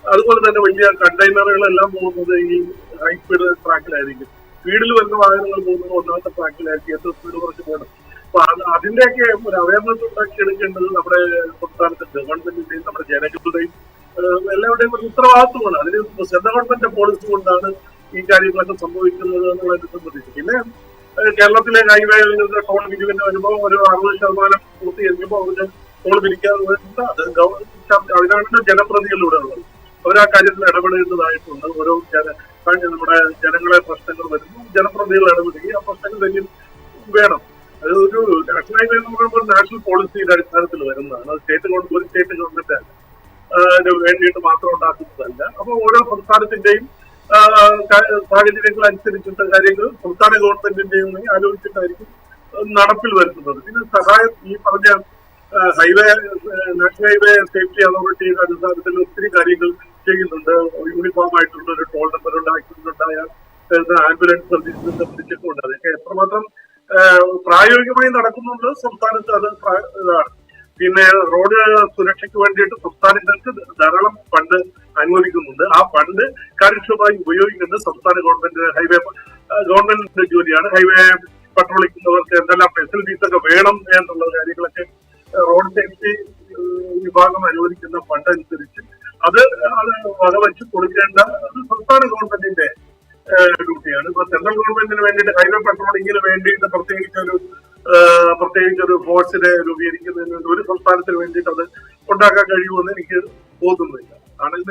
അതുപോലെ തന്നെ വലിയ കണ്ടെയ്നറുകളെല്ലാം പോകുന്നത് ഈ ഹൈസ്പീഡ് ട്രാക്കിലായിരിക്കും. സ്പീഡിൽ വരുന്ന വാഹനങ്ങൾ പോകുന്നത് 1ാമത്തെ ട്രാക്കിലായിരിക്കും. ഏറ്റവും സ്പീഡ് കുറച്ച് പോകണം. അപ്പൊ അതിന്റെയൊക്കെ ഒരു അവയർനെസ് ഉണ്ടാക്കിയെടുക്കേണ്ടത് നമ്മുടെ സംസ്ഥാനത്തെ ഗവൺമെന്റിന്റെയും നമ്മുടെ ജനങ്ങളുടെയും എല്ലാവരുടെയും ഒരു ഉത്തരവാദിത്വമാണ്. അതിന് സെൻട്രൽ ഗവൺമെന്റിന്റെ പോളിസി കൊണ്ടാണ് ഈ കാര്യങ്ങളൊക്കെ സംഭവിക്കുന്നത് എന്നുള്ളതിനെ സംബന്ധിച്ച്. പിന്നെ കേരളത്തിലെ ഹൈവേയിൽ നിന്ന് ടോൾ പിരിവിന് വരുമ്പോൾ ഒരു 60% പൂർത്തീകരിക്കുമ്പോൾ അവർക്ക് ടോൾ പിരിക്കാതെ അതിനാണ് ജനപ്രതിനിധികളിലൂടെ ഉള്ളത്. അവർ ആ കാര്യത്തിൽ ഇടപെടേണ്ടതായിട്ടുണ്ട്. ഓരോ നമ്മുടെ ജനങ്ങളെ പ്രശ്നങ്ങൾ വരുന്നു, ജനപ്രതിനിധികൾ ഇടപെടുകയും ആ പ്രശ്നങ്ങൾ തന്നെ വേണം. അത് ഒരു നാഷണൽ ഹൈവേ എന്ന് പറയുമ്പോൾ നാഷണൽ പോളിസിയുടെ അടിസ്ഥാനത്തിൽ വരുന്നതാണ്. അത് ഒരു സ്റ്റേറ്റ് ഗവൺമെന്റ് വേണ്ടിയിട്ട് മാത്രം ഉണ്ടാക്കുന്നതല്ല. അപ്പൊ ഓരോ സംസ്ഥാനത്തിന്റെയും സാഹചര്യങ്ങൾ അനുസരിച്ചിട്ട് കാര്യങ്ങൾ സംസ്ഥാന ഗവൺമെന്റിന്റെയും ആലോചിച്ചിട്ടായിരിക്കും നടപ്പിൽ വരുത്തുന്നത്. പിന്നെ സഹായം ഈ പറഞ്ഞ ഹൈവേ നാഷണൽ ഹൈവേ സേഫ്റ്റി അതോറിറ്റിയുടെ അടിസ്ഥാനത്തിൽ ഒത്തിരി കാര്യങ്ങൾ ചെയ്യുന്നുണ്ട്. യൂണിഫോം ആയിട്ടുള്ള ഒരു ടോൾ നമ്പർ ആക്സിഡന്റ് ആംബുലൻസ് സർവീസിനെ സംബന്ധിച്ചൊക്കെ ഉണ്ട്. അതൊക്കെ എത്രമാത്രം പ്രായോഗികമായി നടക്കുന്നുണ്ട് സംസ്ഥാനത്ത് അത് ഇതാണ്. പിന്നെ റോഡ് സുരക്ഷയ്ക്ക് വേണ്ടിയിട്ട് സംസ്ഥാനങ്ങൾക്ക് ധാരാളം ഫണ്ട് അനുവദിക്കുന്നുണ്ട്. ആ ഫണ്ട് കാര്യക്ഷമമായി ഉപയോഗിക്കുന്നത് സംസ്ഥാന ഗവൺമെന്റ് ഹൈവേ ഗവൺമെന്റിന്റെ ജോലിയാണ്. ഹൈവേ പട്രോളിക്കുന്നവർക്ക് എന്തെല്ലാം ഫെസിലിറ്റീസ് ഒക്കെ വേണം എന്നുള്ള കാര്യങ്ങളൊക്കെ റോഡ് സേഫ്റ്റി വിഭാഗം അനുവദിക്കുന്ന ഫണ്ട് അനുസരിച്ച് അത് വകവെച്ച് കൊടുക്കേണ്ട സംസ്ഥാന ഗവൺമെന്റിന്റെ ഡ്യൂട്ടിയാണ്. ഇപ്പൊ സെൻട്രൽ ഗവൺമെന്റിന് വേണ്ടിയിട്ട് ഹൈവേ പട്രോളിങ്ങിന് വേണ്ടിയിട്ട് പ്രത്യേകിച്ചൊരു ഫോഴ്സിനെ രൂപീകരിക്കുന്നതിന് വേണ്ടി ഒരു സംസ്ഥാനത്തിന് വേണ്ടിയിട്ട് അത് ഉണ്ടാക്കാൻ കഴിയുമെന്ന് എനിക്ക് തോന്നുന്നില്ല. ആണെങ്കിൽ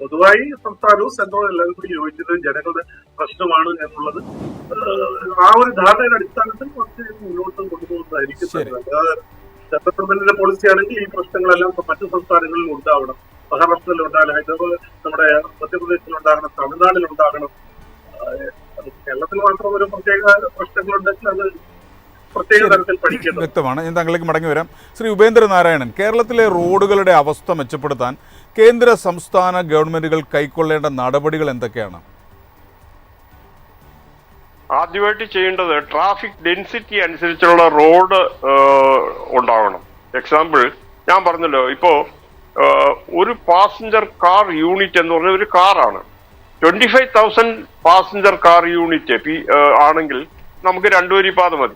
പൊതുവായി സംസ്ഥാനവും സെൻട്രലും എല്ലാവരും കൂടി യോജിച്ചത് ജനങ്ങളുടെ പ്രശ്നമാണ് എന്നുള്ളത് ആ ഒരു ധാരണയുടെ അടിസ്ഥാനത്തിൽ കുറച്ച് മുന്നോട്ട് കൊണ്ടുപോകുന്നതായിരിക്കും. സെൻട്രൽ ഗവൺമെന്റിന്റെ പോളിസി ആണെങ്കിൽ ഈ പ്രശ്നങ്ങളെല്ലാം മറ്റു സംസ്ഥാനങ്ങളിൽ ഉണ്ടാവണം. മഹാരാഷ്ട്രയിൽ ഉണ്ടാകണം, ഹൈദരാബാദ് നമ്മുടെ മധ്യപ്രദേശിൽ ഉണ്ടാകണം, തമിഴ്നാട്ടിൽ ഉണ്ടാകണം. കേരളത്തിൽ മാത്രം ഒരു പ്രത്യേക പ്രശ്നങ്ങളുണ്ടെങ്കിൽ അത് പ്രത്യേക തരത്തിൽ പഠിക്കണം. വ്യക്തമാണ്. ഞാൻ താങ്കളിലേക്ക് മടങ്ങി വരാം. ശ്രീ ഉപേന്ദ്രനാരായണൻ, കേരളത്തിലെ റോഡുകളുടെ അവസ്ഥ മെച്ചപ്പെടുത്താൻ കേന്ദ്ര സംസ്ഥാന ഗവൺമെന്റുകൾ കൈക്കൊള്ളേണ്ട നടപടികൾ എന്തൊക്കെയാണ്? ആദ്യമായിട്ട് ചെയ്യേണ്ടത് ട്രാഫിക് ഡെൻസിറ്റി അനുസരിച്ചുള്ള റോഡ് ഉണ്ടാവണം. എക്സാമ്പിൾ ഞാൻ പറഞ്ഞല്ലോ, ഇപ്പോ ഒരു പാസഞ്ചർ കാർ യൂണിറ്റ് എന്ന് പറഞ്ഞ ഒരു കാറാണ്. 25,000 പാസഞ്ചർ കാർ യൂണിറ്റ് ആണെങ്കിൽ നമുക്ക് 2 വരി പാത മതി.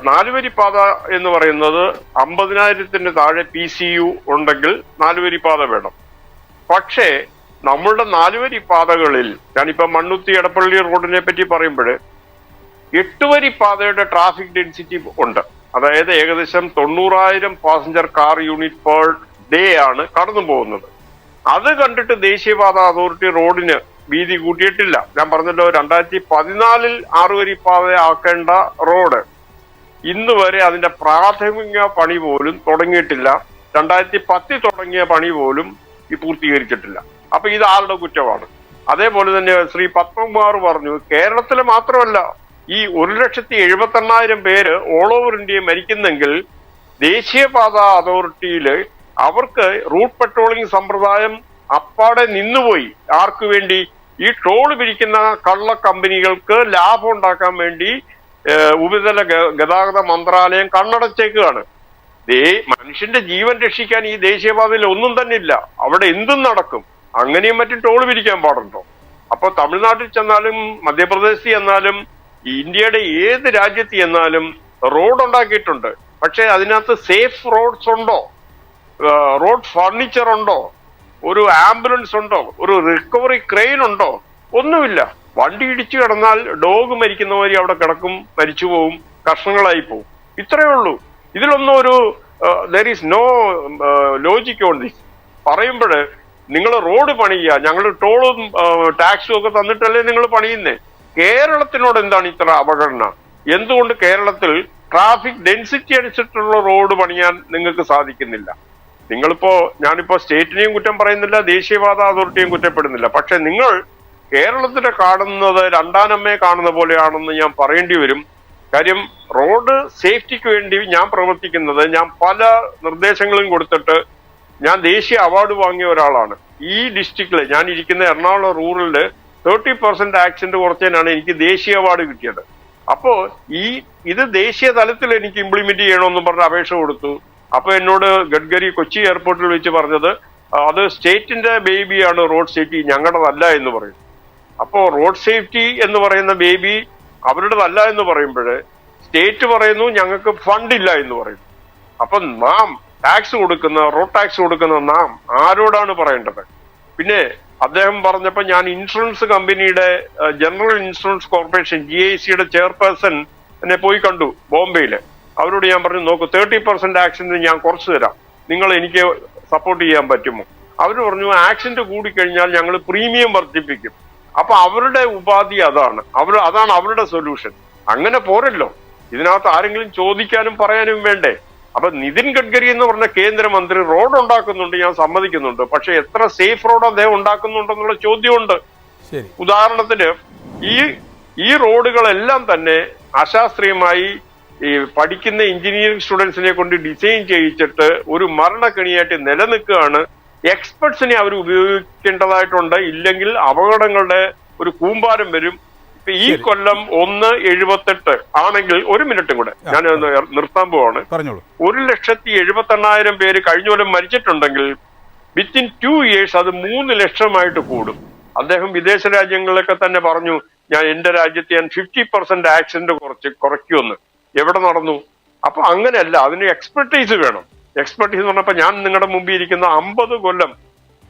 4 വരി പാത എന്ന് പറയുന്നത് 50,000 താഴെ PCU ഉണ്ടെങ്കിൽ 4 വരി പാത വേണം. പക്ഷേ നമ്മളുടെ 4 വരി പാതകളിൽ, ഞാനിപ്പോ മണ്ണുത്തി എടപ്പള്ളി റോഡിനെ പറ്റി പറയുമ്പോൾ 8 വരി പാതയുടെ ട്രാഫിക് ഡെൻസിറ്റി ഉണ്ട്. അതായത് ഏകദേശം 90,000 passenger car unit per day ആണ് കടന്നു പോകുന്നത്. അത് കണ്ടിട്ട് ദേശീയപാത അതോറിറ്റി റോഡിന് വീതി കൂട്ടിയിട്ടില്ല. ഞാൻ പറഞ്ഞല്ലോ, 2014 6 വരി പാത ആക്കേണ്ട റോഡ് ഇന്ന് വരെ അതിന്റെ പ്രാഥമിക പണി പോലും തുടങ്ങിയിട്ടില്ല. 2010 തുടങ്ങിയ പണി പോലും ഈ പൂർത്തീകരിച്ചിട്ടില്ല. അപ്പൊ ഇത് ആരുടെ കുറ്റമാണ്? അതേപോലെ തന്നെ ശ്രീ പത്മകുമാർ പറഞ്ഞു, കേരളത്തില് മാത്രമല്ല, ഈ 1,78,000 പേര് ഓൾ ഓവർ ഇന്ത്യ മരിക്കുന്നെങ്കിൽ ദേശീയപാത അതോറിറ്റിയില് അവർക്ക് റൂട്ട് പെട്രോളിംഗ് സമ്പ്രദായം അപ്പാടെ നിന്നുപോയി. ആർക്കു വേണ്ടി? ഈ ടോൾ പിരിക്കുന്ന കള്ള കമ്പനികൾക്ക് ലാഭം ഉണ്ടാക്കാൻ വേണ്ടി ഉപരിതല ഗതാഗത മന്ത്രാലയം കണ്ണടച്ചേക്കുകയാണ്. മനുഷ്യന്റെ ജീവൻ രക്ഷിക്കാൻ ഈ ദേശീയപാതയിൽ ഒന്നും തന്നെ ഇല്ല. അവിടെ എന്തും നടക്കും. അങ്ങനെയും മറ്റും ടോൾ പിരിക്കാൻ പാടുണ്ടോ? അപ്പൊ തമിഴ്നാട്ടിൽ ചെന്നാലും മധ്യപ്രദേശിൽ ചെന്നാലും ഇന്ത്യയുടെ ഏത് രാജ്യത്ത് ചെന്നാലും റോഡ് ഉണ്ടാക്കിയിട്ടുണ്ട്. പക്ഷെ അതിനകത്ത് സേഫ് റോഡ്സ് ഉണ്ടോ? റോഡ് ഫർണിച്ചർ ഉണ്ടോ? ഒരു ആംബുലൻസ് ഉണ്ടോ? ഒരു റിക്കവറി ക്രെയിൻ ഉണ്ടോ? ഒന്നുമില്ല. വണ്ടി ഇടിച്ചു കിടന്നാൽ ഡോഗ് മരിക്കുന്ന മാതിരി അവിടെ കിടക്കും, മരിച്ചു പോവും, കഷ്ണങ്ങളായി പോവും. ഇത്രയേ ഉള്ളൂ. ഇതിലൊന്നും ഒരു there is no logic on this. പറയുമ്പോൾ നിങ്ങൾ റോഡ് പണിയുക, ഞങ്ങൾ ടോളും ടാക്സും ഒക്കെ തന്നിട്ടല്ലേ നിങ്ങൾ പണിയുന്നേ. കേരളത്തിനോട് എന്താണ് ഇത്ര അവഗണന? എന്തുകൊണ്ട് കേരളത്തിൽ ട്രാഫിക് ഡെൻസിറ്റി അനുസരിച്ചുള്ള റോഡ് പണിയാൻ നിങ്ങൾക്ക് സാധിക്കുന്നില്ല? ഞാനിപ്പോ സ്റ്റേറ്റിനെയും കുറ്റം പറയുന്നില്ല, ദേശീയപാത അതോറിറ്റിയും കുറ്റപ്പെടുന്നില്ല. പക്ഷെ നിങ്ങൾ കേരളത്തിനെ കാണുന്നത് രണ്ടാനമ്മയെ കാണുന്ന പോലെയാണെന്ന് ഞാൻ പറയേണ്ടി വരും. കാര്യം റോഡ് സേഫ്റ്റിക്ക് വേണ്ടി ഞാൻ പ്രവർത്തിക്കുന്നത്, ഞാൻ പല നിർദ്ദേശങ്ങളും കൊടുത്തിട്ട് ഞാൻ ദേശീയ അവാർഡ് വാങ്ങിയ ഒരാളാണ്. ഈ ഡിസ്ട്രിക്റ്റില് ഞാൻ ഇരിക്കുന്ന എറണാകുളം റൂറലില് 30% ആക്സിഡന്റ് കുറച്ചതിനാണ് എനിക്ക് ദേശീയ അവാർഡ് കിട്ടിയത്. അപ്പോ ഇത് ദേശീയ തലത്തിൽ എനിക്ക് ഇംപ്ലിമെന്റ് ചെയ്യണമെന്ന് പറഞ്ഞ് അപേക്ഷ കൊടുത്തു. അപ്പൊ എന്നോട് ഗഡ്കരി കൊച്ചി എയർപോർട്ടിൽ വെച്ച് പറഞ്ഞത്, അത് സ്റ്റേറ്റിന്റെ ബേബിയാണ് റോഡ് സേഫ്റ്റി, ഞങ്ങളുടേതല്ല എന്ന് പറയും. അപ്പോ റോഡ് സേഫ്റ്റി എന്ന് പറയുന്ന ബേബി അവരുടേതല്ല എന്ന് പറയുമ്പോൾ സ്റ്റേറ്റ് പറയുന്നു ഞങ്ങൾക്ക് ഫണ്ടില്ല എന്ന് പറയുന്നു. അപ്പൊ നാം ടാക്സ് കൊടുക്കുന്ന, റോഡ് ടാക്സ് കൊടുക്കുന്ന നാം ആരോടാണ് പറയേണ്ടത്? പിന്നെ അദ്ദേഹം പറഞ്ഞപ്പോ ഞാൻ ഇൻഷുറൻസ് കമ്പനിയുടെ ജനറൽ ഇൻഷുറൻസ് കോർപ്പറേഷൻ GICയുടെ ചെയർപേഴ്സൺ എന്നെ പോയി കണ്ടു ബോംബെയില്. അവരോട് ഞാൻ പറഞ്ഞു, നോക്കൂ 30% ആക്സിഡന്റ് ഞാൻ കുറച്ചു തരാം, നിങ്ങൾ എനിക്ക് സപ്പോർട്ട് ചെയ്യാൻ പറ്റുമോ? അവർ പറഞ്ഞു, ആക്സിഡന്റ് കൂടിക്കഴിഞ്ഞാൽ ഞങ്ങൾ പ്രീമിയം വർദ്ധിപ്പിക്കും. അപ്പൊ അവരുടെ ഉപാധി അതാണ് അവരുടെ സൊല്യൂഷൻ. അങ്ങനെ പോരല്ലോ. ഇതിനകത്ത് ആരെങ്കിലും ചോദിക്കാനും പറയാനും വേണ്ടേ? അപ്പൊ നിതിൻ ഗഡ്കരി എന്ന് പറഞ്ഞ കേന്ദ്രമന്ത്രി റോഡ് ഉണ്ടാക്കുന്നുണ്ട്, ഞാൻ സമ്മതിക്കുന്നുണ്ട്. പക്ഷെ എത്ര സേഫ് റോഡ് അദ്ദേഹം ഉണ്ടാക്കുന്നുണ്ടെന്നുള്ള ചോദ്യമുണ്ട്. ഉദാഹരണത്തിന് ഈ റോഡുകളെല്ലാം തന്നെ അശാസ്ത്രീയമായി ഈ പഠിക്കുന്ന എഞ്ചിനീയറിംഗ് സ്റ്റുഡൻസിനെ കൊണ്ട് ഡിസൈൻ ചെയ്യിച്ചിട്ട് ഒരു മരണക്കെണിയായിട്ട് നിലനിൽക്കുകയാണ്. എക്സ്പെർട്സിനെ അവർ ഉപയോഗിക്കേണ്ടതായിട്ടുണ്ട്. ഇല്ലെങ്കിൽ അപകടങ്ങളുടെ ഒരു കൂമ്പാരം വരും. ഇപ്പൊ ഈ കൊല്ലം 178 ആണെങ്കിൽ, 1 മിനിറ്റും കൂടെ ഞാൻ നിർത്താൻ പോവാണ്. 1,78,000 പേര് കഴിഞ്ഞ കൊല്ലം മരിച്ചിട്ടുണ്ടെങ്കിൽ വിത്തിൻ 2 years അത് 3 ലക്ഷമായിട്ട് കൂടും. അദ്ദേഹം വിദേശ രാജ്യങ്ങളിലൊക്കെ തന്നെ പറഞ്ഞു, എന്റെ രാജ്യത്ത് ഞാൻ 50% ആക്സിഡന്റ് കുറയ്ക്കുമെന്ന്. എവിടെ നടന്നു? അപ്പൊ അങ്ങനെയല്ല, അതിന് എക്സ്പെർട്ടീസ് വേണം. എക്സ്പെർട്ടീസ് എന്ന് പറഞ്ഞപ്പോ ഞാൻ നിങ്ങളുടെ മുമ്പിൽ ഇരിക്കുന്ന 50 കൊല്ലം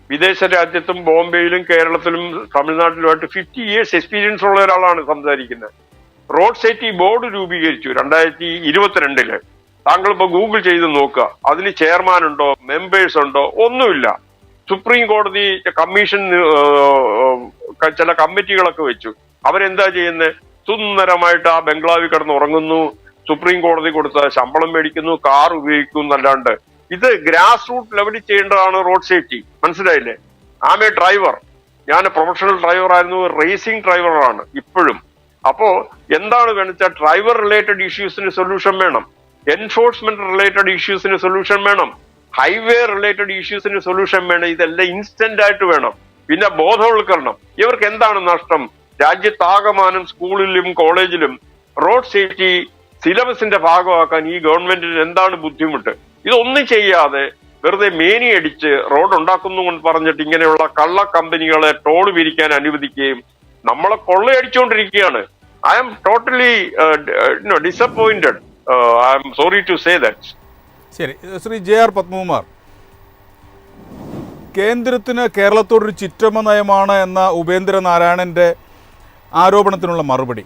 വിദേശ രാജ്യത്തും ബോംബെയിലും കേരളത്തിലും തമിഴ്നാട്ടിലുമായിട്ട് 50 years എക്സ്പീരിയൻസ് ഉള്ള ഒരാളാണ് സംസാരിക്കുന്നത്. റോഡ് സേഫ്റ്റി ബോർഡ് രൂപീകരിച്ചു 2022. താങ്കൾ ഇപ്പൊ ഗൂഗിൾ ചെയ്ത് നോക്കുക, അതിന് ചെയർമാൻ ഉണ്ടോ, മെമ്പേഴ്സ് ഉണ്ടോ? ഒന്നുമില്ല. സുപ്രീം കോടതി കമ്മീഷൻ ചില കമ്മിറ്റികളൊക്കെ വെച്ചു. അവരെന്താ ചെയ്യുന്നത്? സുന്ദരമായിട്ട് ആ ബംഗ്ലാവിൽ കിടന്ന് ഉറങ്ങുന്നു, സുപ്രീം കോടതി കൊടുത്ത ശമ്പളം മേടിക്കുന്നു, കാർ ഉപയോഗിക്കുന്നു എന്നല്ലാണ്ട് ഇത് ഗ്രാസ് റൂട്ട് ലെവലിൽ ചെയ്യേണ്ടതാണ് റോഡ് സേഫ്റ്റി. മനസ്സിലായില്ലേ? ആം എ ഡ്രൈവർ, ഞാൻ പ്രൊഫഷണൽ ഡ്രൈവർ ആയിരുന്നു, റേസിംഗ് ഡ്രൈവറാണ് ഇപ്പോഴും. അപ്പോ എന്താണ് വേണമെച്ചാൽ ഡ്രൈവർ റിലേറ്റഡ് ഇഷ്യൂസിന് സൊല്യൂഷൻ വേണം, എൻഫോഴ്സ്മെന്റ് റിലേറ്റഡ് ഇഷ്യൂസിന് സൊല്യൂഷൻ വേണം, ഹൈവേ റിലേറ്റഡ് ഇഷ്യൂസിന് സൊല്യൂഷൻ വേണം. ഇതെല്ലാം ഇൻസ്റ്റന്റ് ആയിട്ട് വേണം. പിന്നെ ബോധവൽക്കരണം. ഇവർക്ക് എന്താണ് നഷ്ടം? രാജ്യത്താകമാനം സ്കൂളിലും കോളേജിലും റോഡ് സേഫ്റ്റി സിലബസിന്റെ ഭാഗമാക്കാൻ ഈ ഗവൺമെന്റിന് എന്താണ് ബുദ്ധിമുട്ട്? ഇതൊന്നും ചെയ്യാതെ വെറുതെ മേനിയടിച്ച് റോഡ് ഉണ്ടാക്കുന്നു എന്ന് പറഞ്ഞിട്ട് ഇങ്ങനെയുള്ള കള്ള കമ്പനികളെ ടോൾ പിരിക്കാൻ അനുവദിക്കുകയും നമ്മളെ കൊള്ളയടിച്ചുകൊണ്ടിരിക്കുകയാണ്. I am totally disappointed. I am sorry to say that. ശരി, ശ്രീ JR പത്മകുമാർ, കേന്ദ്രത്തിന് കേരളത്തോടൊരു ചിറ്റമ്മ നയമാണ് എന്ന ഉപേന്ദ്ര നാരായണന്റെ ആരോപണത്തിനുള്ള മറുപടി.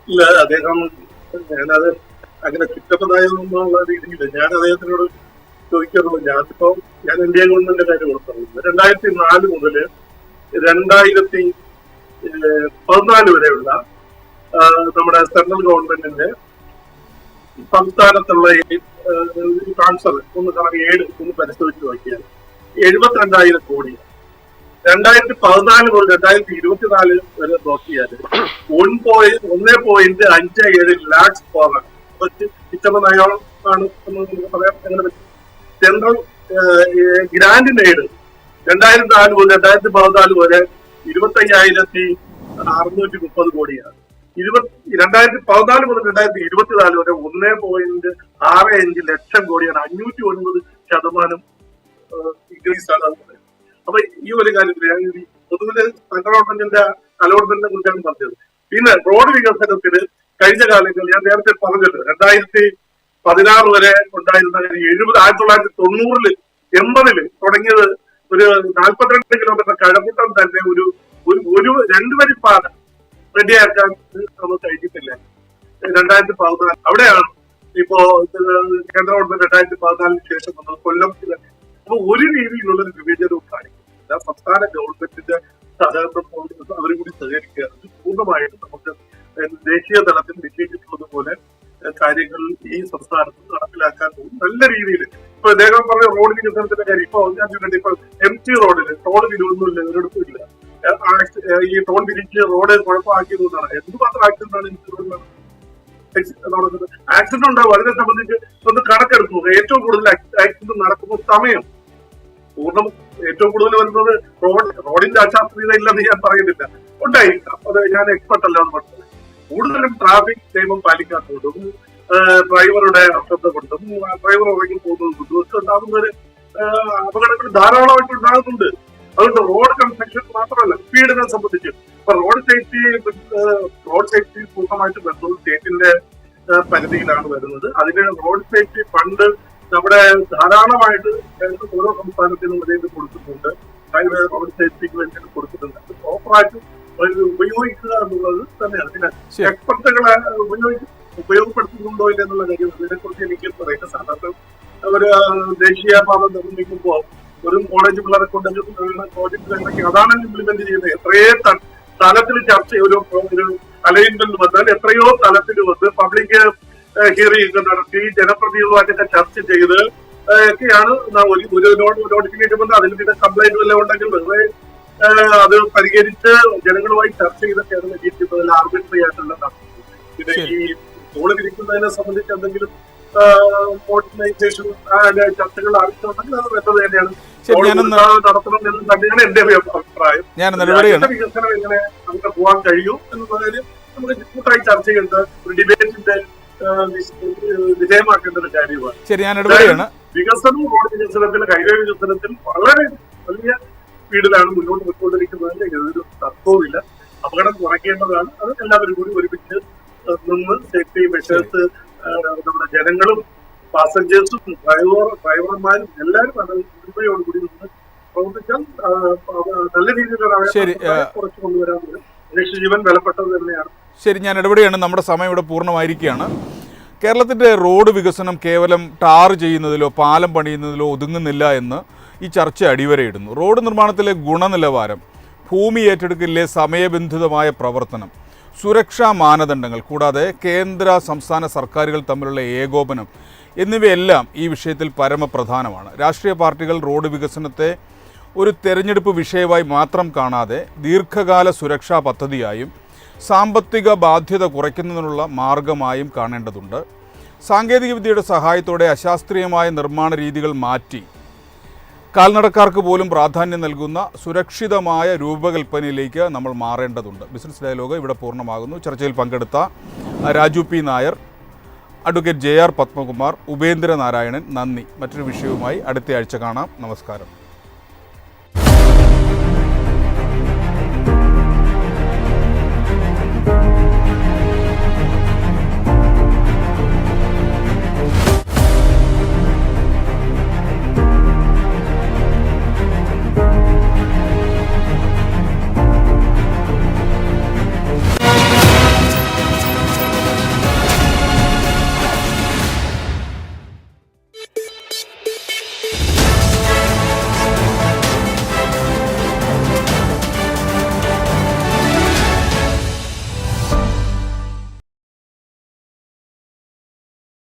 ഇല്ല, അദ്ദേഹം ഞാനത് അങ്ങനെ ചിറ്റപ്പനായെന്നുള്ള രീതിയിൽ ഞാൻ അദ്ദേഹത്തിനോട് ചോദിക്കാറുള്ളൂ. ഞാൻ ഇന്ത്യ ഗവൺമെന്റിന്റെ കാര്യം കൊടുക്കുന്നത് 2004 മുതൽ 2014 വരെയുള്ള നമ്മുടെ സെൻട്രൽ ഗവൺമെന്റിന്റെ സംസ്ഥാനത്തുള്ള ഈ ട്രാൻസ്ഫർ ഒന്ന് പരിശോധിച്ച് നോക്കിയാൽ 72,000 കോടി. 2014 മുതൽ 2024 വരെ നോക്കിയാൽ 1.57 ലാക്സ് പോകാൻ ചിറ്റമ്മ നയമാണ് എന്ന് നമുക്ക് പറയാം. അങ്ങനെ സെൻട്രൽ ഗ്രാൻഡ് എയ്ഡ് 2004 മുതൽ 2014 വരെ 25,630 കോടിയാണ്. 2014 മുതൽ 2024 വരെ 1.65 ലക്ഷം കോടിയാണ്. 509% ഇൻക്രീസ് ആണ്. അപ്പൊ ഈ ഒരു കാര്യത്തിൽ പൊതുവില് സെൻട്രൽ ഗവൺമെന്റിന്റെ അലോട്ട്മെന്റിനെ കുറിച്ചാണ് പറഞ്ഞത്. പിന്നെ റോഡ് വികസനത്തിന് കഴിഞ്ഞ കാലങ്ങളിൽ ഞാൻ നേരത്തെ പറഞ്ഞല്ലോ 2016 വരെ ഉണ്ടായിരുന്ന 1990-ല് 80-ല് തുടങ്ങിയത് ഒരു 42 കിലോമീറ്റർ കഴക്കൂട്ടം തന്നെ ഒരു 2 വരി പാത റെഡിയാക്കാൻ നമുക്ക് കഴിഞ്ഞിട്ടില്ല. 2014 അവിടെയാണ് ഇപ്പോ കേന്ദ്ര ഗവൺമെന്റ് 2014 ശേഷം വന്നത് കൊല്ലത്തില്. അപ്പൊ ഒരു രീതിയിലുള്ള ഒരു വിവേചനവും കാണിക്കുന്നില്ല. സംസ്ഥാന ഗവൺമെന്റിന്റെ സഹകരണം അവരും കൂടി സഹകരിക്കുകയാണ്. പൂർണ്ണമായിട്ടും നമുക്ക് ദേശീയ തലത്തിൽ നിശ്ചയിച്ചിട്ടുള്ളതുപോലെ കാര്യങ്ങൾ ഈ സംസ്ഥാനത്ത് നടപ്പിലാക്കാൻ നല്ല രീതിയിൽ. ഇപ്പൊ അദ്ദേഹം പറഞ്ഞ റോഡ് വികസനത്തിന്റെ കാര്യം ഇപ്പൊ ഞാൻ ചോദിക്കട്ടെ, ഇപ്പൊ MT റോഡില് ടോൾ വിരുന്നില്ല, ഒരിടത്തുമില്ല. ഈ ടോൾ വിരിച്ച് റോഡ് കുഴപ്പമാക്കിയതുകൊണ്ടാണ്. എന്തുമാത്രം ആക്സിഡന്റാണ് MT റോഡിൽ നടക്കുന്നത്. ആക്സിഡന്റ് ഉണ്ടാവും. അതിനെ സംബന്ധിച്ച് ഒന്ന് കണക്കെടുത്തു. ഏറ്റവും കൂടുതൽ ആക്സിഡന്റ് നടക്കുന്ന സമയം പൂർണ്ണം ഏറ്റവും കൂടുതൽ വരുന്നത് റോഡിന്റെ അശാസ്ത്രീയത ഇല്ലെന്ന് ഞാൻ പറയുന്നില്ല, ഉണ്ടായിരിക്കാം. അത് ഞാൻ എക്സ്പെർട്ട് അല്ലാന്ന് പറഞ്ഞത്. കൂടുതലും ട്രാഫിക് നിയമം പാലിക്കാത്തതുകൊണ്ടും ഡ്രൈവറുടെ അശ്രദ്ധ കൊണ്ടും ഡ്രൈവർ ഉറങ്ങി പോകുന്നത് കൊണ്ടും ഒക്കെ ഉണ്ടാകുന്ന ഒരു അപകടങ്ങൾ ധാരാളമായിട്ട് ഉണ്ടാകുന്നുണ്ട്. അതുകൊണ്ട് റോഡ് കൺസ്ട്രക്ഷൻ മാത്രമല്ല, സ്പീഡിനെ സംബന്ധിച്ച് ഇപ്പൊ റോഡ് സേഫ്റ്റി പൂർണ്ണമായിട്ട് വരുന്നത് സ്റ്റേറ്റിന്റെ പരിധിയിലാണ് വരുന്നത്. അതിന് റോഡ് സേഫ്റ്റി ഫണ്ട് നമ്മുടെ ധാരാളമായിട്ട് ഓരോ സംസ്ഥാനത്തിനും ഇടയിൽ കൊടുക്കുന്നുണ്ട്. റോഡ് സേഫ്റ്റിക്ക് വേണ്ടി കൊടുക്കുന്നുണ്ട്. അത് പ്രോപ്പറായിട്ട് ഉപയോഗിക്കുക എന്നുള്ളത് തന്നെയാണ്. പിന്നെ എക്സ്പെർട്ടുകളെ ഉപയോഗപ്പെടുത്തുന്നുണ്ടോ ഇല്ല എന്നുള്ള കാര്യം അതിനെക്കുറിച്ച് എനിക്ക് പറയുന്നത്. സാധാരണ ഒരു ദേശീയപാത നിർമ്മിക്കുമ്പോൾ ഒരു കോളേജ് പിള്ളേരെ കൊണ്ട് പ്രോജക്റ്റുകളൊക്കെ അതാണ് ഇംപ്ലിമെന്റ് ചെയ്യുന്നത്. എത്രയോ തലത്തിൽ ചർച്ച ഒരു അലൈൻമെന്റ് വന്നാൽ എത്രയോ തലത്തിൽ വന്ന് പബ്ലിക് ഹിയറിംഗ് നടത്തി ജനപ്രതിനിധികളുമായിട്ടൊക്കെ ചർച്ച ചെയ്ത് ഒക്കെയാണ് ഒരു നോട്ടിഫിക്കേഷൻ വന്ന് അതിൽ പിന്നെ കംപ്ലൈന്റ് വല്ലതും ഉണ്ടെങ്കിൽ വെറുതെ അത് പരിഹരിച്ച് ജനങ്ങളുമായി ചർച്ച ചെയ്തൊക്കെയാണ് വിജയിക്കുന്നതിൽ ആർബിട്രറി ആയിട്ടുള്ള നടത്തുന്നത്. പിന്നെ ഈ ടോള് വിരിക്കുന്നതിനെ സംബന്ധിച്ച് എന്തെങ്കിലും മോഡിഫിക്കേഷൻ ചർച്ചകൾ ആവശ്യമുണ്ടെങ്കിൽ അത് വേണ്ടത് തന്നെയാണ്. നടത്തണം എന്ന് തന്നെയാണ് എന്റെ അഭിപ്രായം. വികസനം എങ്ങനെ നമുക്ക് പോകാൻ കഴിയും എന്നുള്ള കാര്യം നമുക്ക് കൂട്ടായി ചർച്ച ചെയ്യേണ്ട ഒരു ഡിബേറ്റിന്റെ വിജയമാക്കേണ്ട ഒരു കാര്യമാണ്. വികസനവും റോഡ് വികസനത്തിൽ ഹൈവേ വികസനത്തിൽ വളരെ വലിയ സ്പീഡിലാണ് മുന്നോട്ട് പോയിക്കൊണ്ടിരിക്കുന്നതിന് യാതൊരു തർക്കവുമില്ല. അപകടം കുറയ്ക്കേണ്ടതാണ്. അത് എല്ലാവരും കൂടി ഒരുമിച്ച് നിന്ന് സേഫ്റ്റി മെഷേഴ്സ് നമ്മുടെ ജനങ്ങളും പാസഞ്ചേഴ്സും ഡ്രൈവർമാരും എല്ലാവരും അത് ഒരുമയോടുകൂടി നിന്ന് പ്രവർത്തിച്ചാൽ നല്ല രീതിയിലുള്ള കുറച്ച് കൊണ്ടുവരാൻ മനുഷ്യജീവൻ വിലപ്പെട്ടത് തന്നെയാണ്. ശരി, ഞാൻ ഇടപെടുകയാണ്. നമ്മുടെ സമയം ഇവിടെ പൂർണ്ണമായിരിക്കുകയാണ്. കേരളത്തിൻ്റെ റോഡ് വികസനം കേവലം ടാർ ചെയ്യുന്നതിലോ പാലം പണിയുന്നതിലോ ഒതുങ്ങുന്നില്ല എന്ന് ഈ ചർച്ച അടിവരയിടുന്നു. റോഡ് നിർമ്മാണത്തിലെ ഗുണനിലവാരം, ഭൂമി ഏറ്റെടുക്കലിലെ സമയബന്ധിതമായ പ്രവർത്തനം, സുരക്ഷാ മാനദണ്ഡങ്ങൾ, കൂടാതെ കേന്ദ്ര സംസ്ഥാന സർക്കാരുകൾ തമ്മിലുള്ള ഏകോപനം എന്നിവയെല്ലാം ഈ വിഷയത്തിൽ പരമപ്രധാനമാണ്. രാഷ്ട്രീയ പാർട്ടികൾ റോഡ് വികസനത്തെ ഒരു തെരഞ്ഞെടുപ്പ് വിഷയമായി മാത്രം കാണാതെ ദീർഘകാല സുരക്ഷാ പദ്ധതിയായും സാമ്പത്തിക ബാധ്യത കുറയ്ക്കുന്നതിനുള്ള മാർഗമായും കാണേണ്ടതുണ്ട്. സാങ്കേതികവിദ്യയുടെ സഹായത്തോടെ അശാസ്ത്രീയമായ നിർമ്മാണ രീതികൾ മാറ്റി കാൽനടക്കാർക്ക് പോലും പ്രാധാന്യം നൽകുന്ന സുരക്ഷിതമായ രൂപകൽപ്പനയിലേക്ക് നമ്മൾ മാറേണ്ടതുണ്ട്. ബിസിനസ് ഡയലോഗ് ഇവിടെ പൂർണ്ണമാകുന്നു. ചർച്ചയിൽ പങ്കെടുത്ത Raju P Nair, advocate JR Padmakumar, Upendra Narayanan, നന്ദി. മറ്റൊരു വിഷയവുമായി അടുത്ത ആഴ്ച കാണാം. നമസ്കാരം.